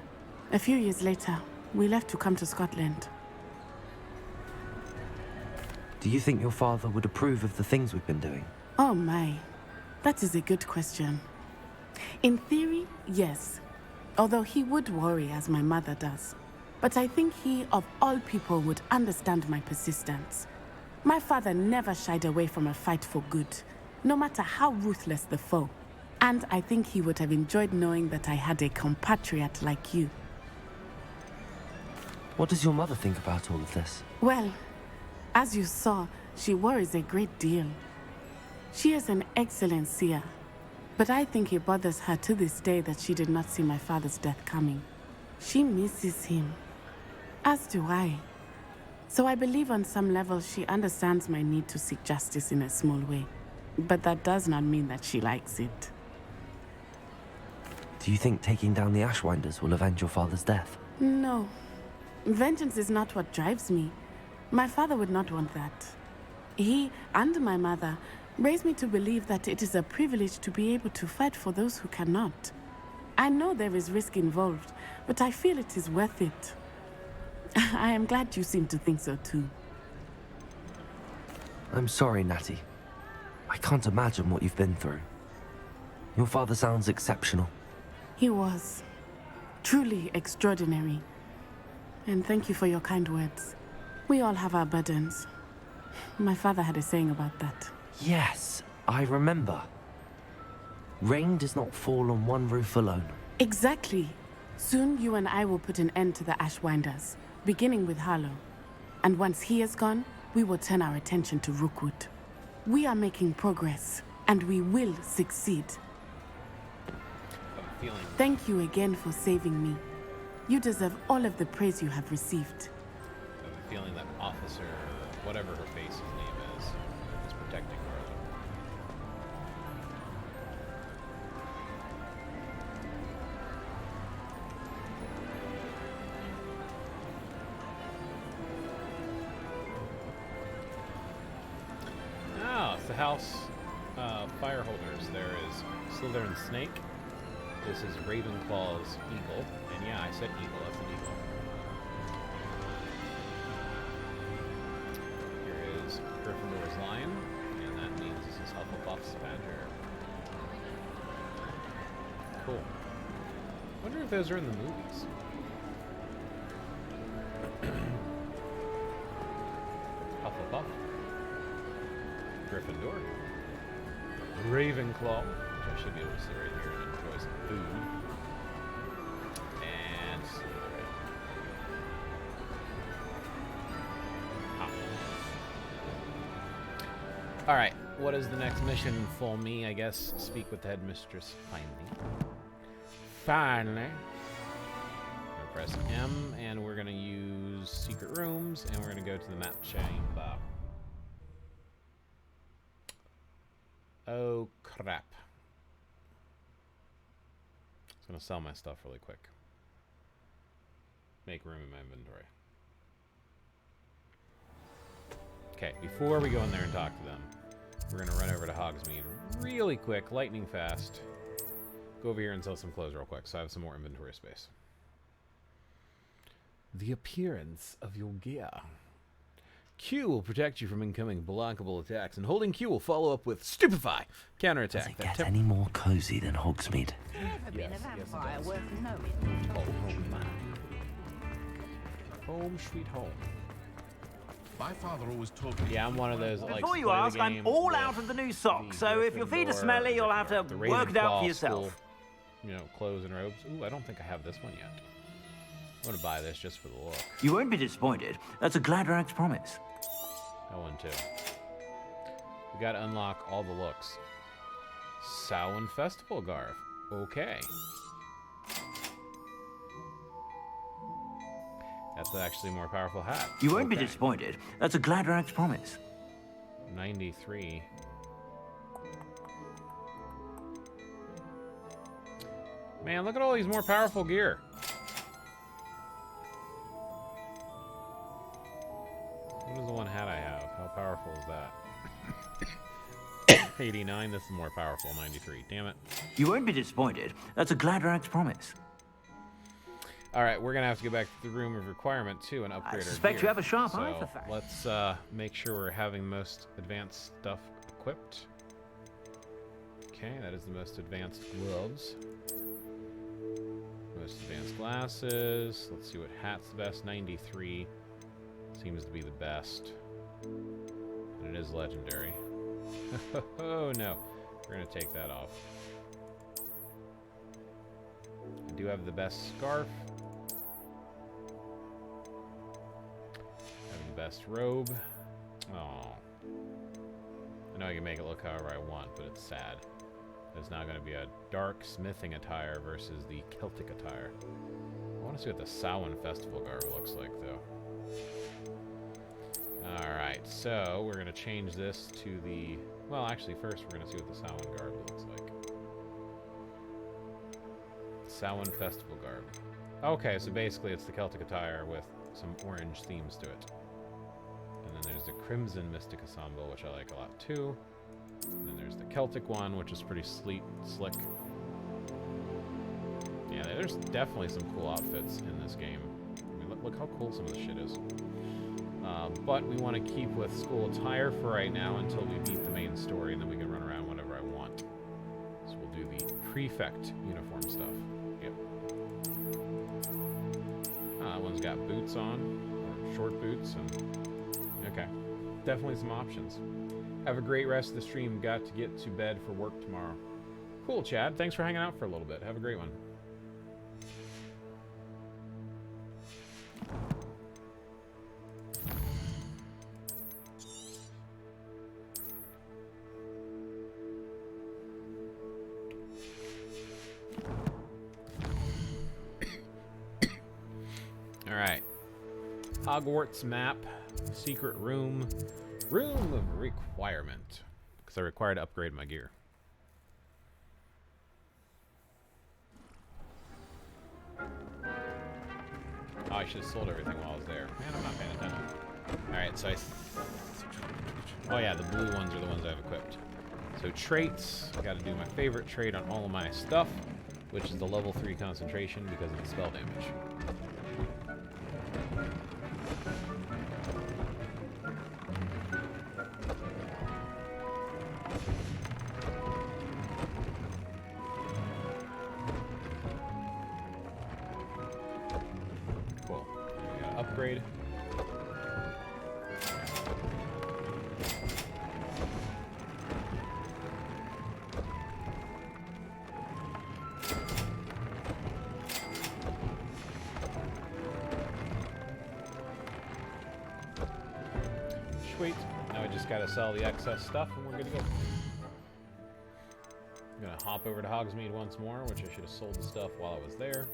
A few years later, we left to come to Scotland. Do you think your father would approve of the things we've been doing? Oh my, that is a good question. In theory, yes. Although he would worry as my mother does. But I think he, of all people, would understand my persistence. My father never shied away from a fight for good, no matter how ruthless the foe. And I think he would have enjoyed knowing that I had a compatriot like you. What does your mother think about all of this? Well, as you saw, she worries a great deal. She is an excellent seer, but I think it bothers her to this day that she did not see my father's death coming. She misses him, as do I. So I believe on some level she understands my need to seek justice in a small way. But that does not mean that she likes it. Do you think taking down the Ashwinders will avenge your father's death? No. Vengeance is not what drives me. My father would not want that. He and my mother raised me to believe that it is a privilege to be able to fight for those who cannot. I know there is risk involved, but I feel it is worth it. I am glad you seem to think so too. I'm sorry, Natty. I can't imagine what you've been through. Your father sounds exceptional. He was. Truly extraordinary. And thank you for your kind words. We all have our burdens. My father had a saying about that. Yes, I remember. Rain does not fall on one roof alone. Exactly. Soon you and I will put an end to the Ashwinders, beginning with Harlow. And once he is gone, we will turn our attention to Rookwood. We are making progress, and we will succeed. Thank you again for saving me. You deserve all of the praise you have received. I have a feeling that Officer, whatever her face's name is protecting Harlow. Ah, it's the house fire holders. There is Slytherin Snake. This is Ravenclaw's eagle. And yeah, I said eagle. That's an eagle. Here is Gryffindor's lion. And that means this is Hufflepuff's badger. Cool. Wonder if those are in the movies. Gryffindor. Ravenclaw, which I should be able to sit right here and enjoy some food. And Slytherin. Alright, what is the next mission for me? I guess speak with the headmistress finally. Finally. I'm gonna press M, and we're gonna use secret rooms, and we're gonna go to the map chamber. Oh crap. I was gonna sell my stuff really quick. Make room in my inventory. Okay, before we go in there and talk to them, we're gonna run over to Hogsmeade really quick, lightning fast. Go over here and sell some clothes real quick, so I have some more inventory space. The appearance of your gear. Q will protect you from incoming blockable attacks, and holding Q will follow up with Stupefy, counterattack. Does it get any more cozy than Hogsmeade? Never been a vampire worth knowing. Home sweet home. My father always told me. Yeah, I'm one of those that likes Before to you play the ask, I'm game all with out of the new socks, so if your feet are Gryffindor, smelly, you'll have to the work it out Ravenclaw for yourself. school, you know, clothes and robes. Ooh, I don't think I have this one yet. I'm gonna buy this just for the look. You won't be disappointed. That's a Gladrag's promise. That one too. We gotta unlock all the looks. Samhain Festival Garb. Okay. That's actually a more powerful hat. You won't be disappointed. That's a Gladrag's promise. 93. Man, look at all these more powerful gear. What is the one hat I have? How powerful is that? 89, this is more powerful, 93. Damn it. You won't be disappointed. That's a Gladrag's promise. Alright, we're gonna have to go back to the room of requirement too and upgrade our suspect gear. you have a sharp eye for So facts. let's make sure we're having most advanced stuff equipped. Okay, that is the most advanced gloves. Most advanced glasses. Let's see what hat's the best. 93 seems to be the best. And it is legendary. Oh no, we're gonna take that off. I do have the best scarf. I have the best robe. Oh, I know I can make it look however I want, but it's sad. There's now going to be a dark smithing attire versus the Celtic attire. I want to see what the Samhain Festival garb looks like, though. Alright, so we're going to change this to the... Well, actually, first we're going to see what the Samhain garb looks like. Samhain Festival garb. Okay, so basically it's the Celtic attire with some orange themes to it. And then there's the Crimson Mystic Ensemble, which I like a lot, too. And then there's the Celtic one, which is pretty slick. Yeah, there's definitely some cool outfits in this game. I mean, look how cool some of this shit is. But we want to keep with school attire for right now until we beat the main story, and then we can run around whenever I want. So we'll do the prefect uniform stuff. Yep. That one's got boots on, or short boots, and okay. Definitely some options. Have a great rest of the stream. Got to get to bed for work tomorrow. Cool, Chad. Thanks for hanging out for a little bit. Have a great one. Alright. Hogwarts map. Secret room. Room of requirement. Because I require to upgrade my gear. Oh, I should have sold everything while I was there. Man, I'm not paying attention. Alright, so oh yeah, the blue ones are the ones I've equipped. So traits. I gotta do my favorite trait on all of my stuff, which is the level 3 concentration because of the spell damage. Cool. We gotta upgrade. Sweet. Now we just gotta sell the excess stuff and we're good to go. I'm gonna hop over to Hogsmeade once more, which I should have sold the stuff while I was there.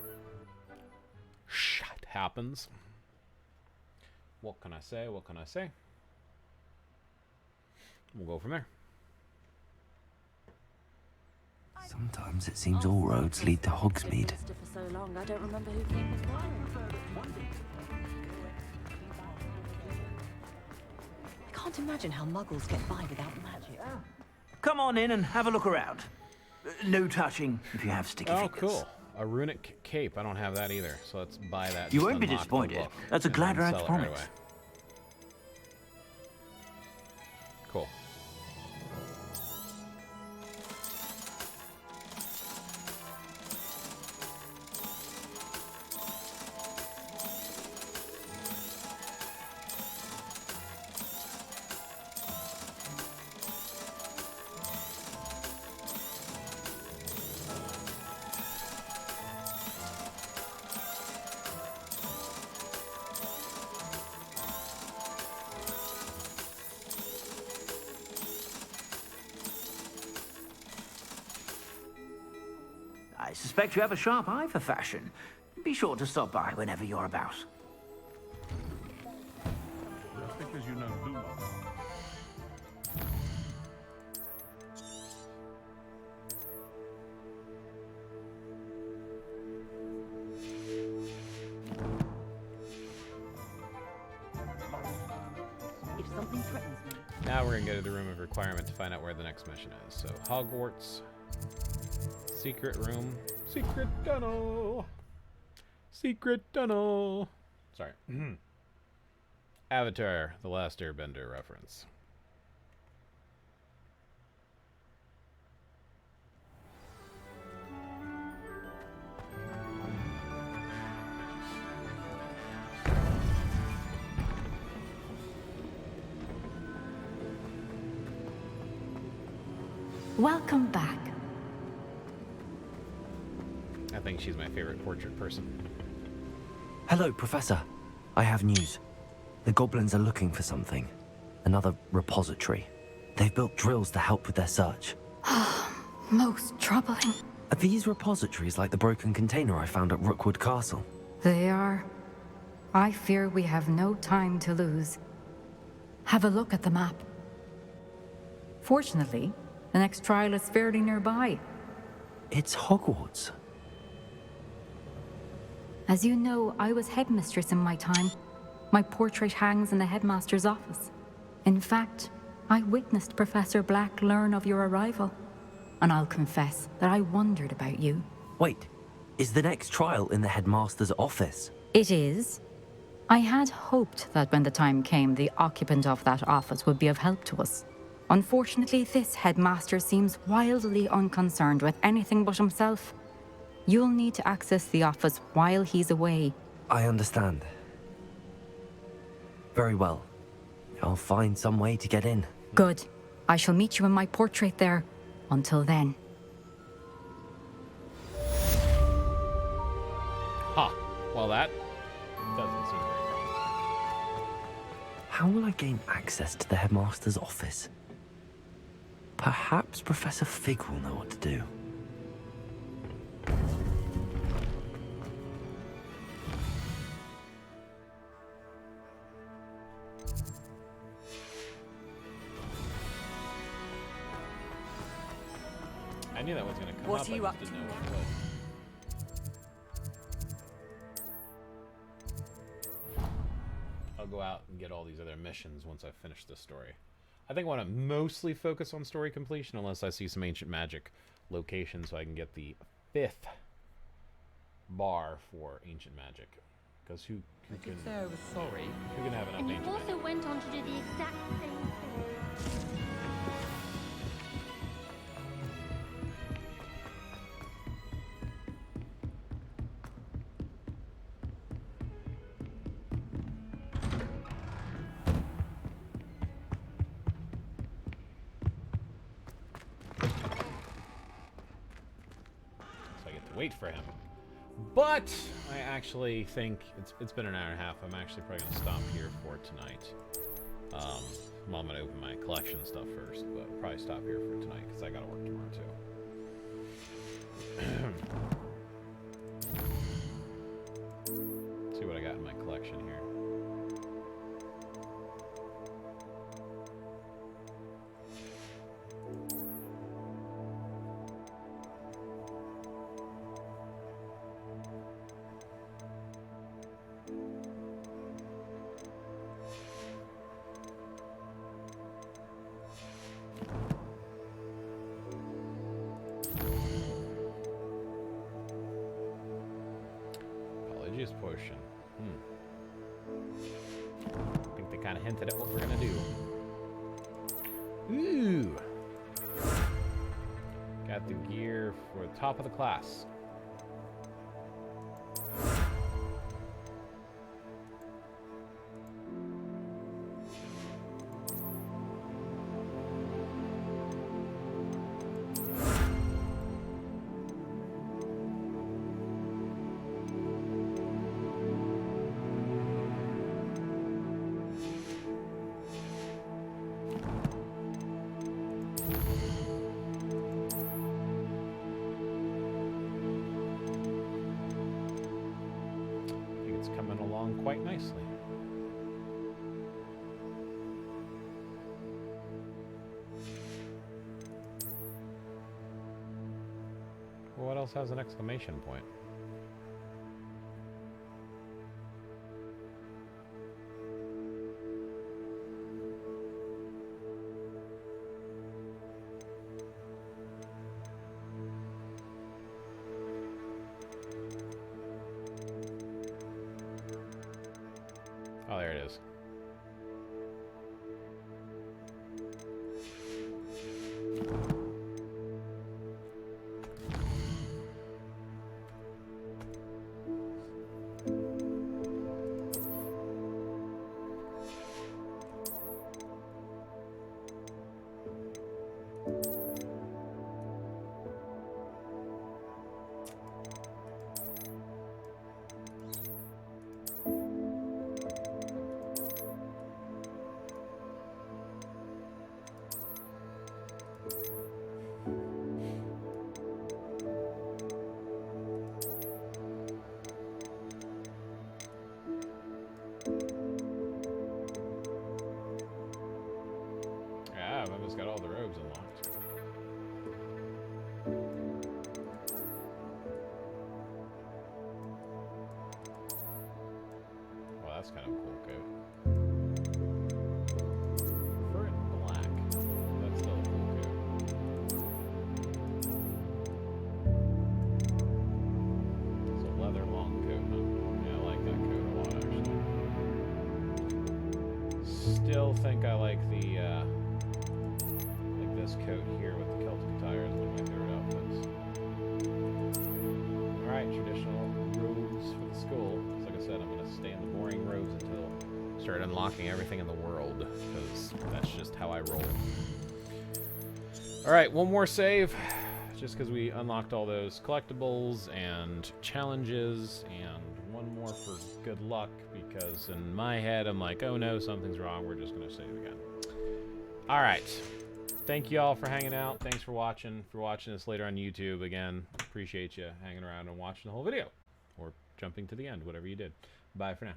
Shit happens. What can I say? What can I say? We'll go from there. Sometimes it seems all roads lead to Hogsmeade. For so long, I don't remember who came before. I can't imagine how muggles get by without magic. Come on in and have a look around. No touching if you have sticky fingers. Oh, cool. A runic cape. I don't have that either, so let's buy that. You Just won't be unlock the disappointed. book That's a and then Gladrat's sell it promise. away. Cool. I suspect you have a sharp eye for fashion. Be sure to stop by whenever you're about. Just because you know who. If something threatens me. Now we're gonna go to the room of requirement to find out where the next mission is. So Hogwarts, secret room, secret tunnel, secret tunnel. Sorry. Avatar: The Last Airbender reference. Welcome back. I think she's my favorite portrait person. Hello, Professor. I have news. The goblins are looking for something. Another repository. They've built drills to help with their search. Most troubling. Are these repositories like the broken container I found at Rookwood Castle? They are. I fear we have no time to lose. Have a look at the map. Fortunately, the next trial is fairly nearby. It's Hogwarts. As you know, I was headmistress in my time. My portrait hangs in the headmaster's office. In fact, I witnessed Professor Black learn of your arrival. And I'll confess that I wondered about you. Wait, is the next trial in the headmaster's office? It is. I had hoped that when the time came, the occupant of that office would be of help to us. Unfortunately, this headmaster seems wildly unconcerned with anything but himself. You'll need to access the office while he's away. I understand. Very well. I'll find some way to get in. Good. I shall meet you in my portrait there. Until then. Ha! Well, that doesn't seem very promising. How will I gain access to the headmaster's office? Perhaps Professor Fig will know what to do. I knew that was going to come What up. are you I up just to didn't know what it was. I'll go out and get all these other missions once I finish this story. I think I want to mostly focus on story completion unless I see some ancient magic location so I can get the 5th bar for ancient magic. Because who can say I was sorry. Who can have enough And you ancient magic? also went on to do the exact same thing. Wait for him. But I actually think it's been an hour and a half. I'm actually probably going to stop here for tonight. Well, I'm gonna open my collection stuff first, but I'll probably stop here for tonight because I gotta work tomorrow too. See what I got in my collection here. Potion. I think they kind of hinted at what we're gonna do. Ooh! Got the gear for the top of the class. Quite nicely. Well, what else has an exclamation point? Oh, there it is. It's got all the robes unlocked. Well, that's kind of a cool coat. Prefer it in black. That's still a cool coat. It's a leather long coat, huh? Yeah, I like that coat a lot, actually. Still think I like the this coat here with the Celtic attire is one of my favorite outfits. Alright, traditional robes for the school. Like I said, I'm going to stay in the boring robes until I start unlocking everything in the world, because that's just how I roll. Alright, one more save, just because we unlocked all those collectibles and challenges, and one more for good luck, because in my head I'm like, oh no, something's wrong, we're just going to save again. Alright. Thank you all for hanging out. Thanks for watching. For watching this later on YouTube. Again, appreciate you hanging around and watching the whole video. Or jumping to the end, whatever you did. Bye for now.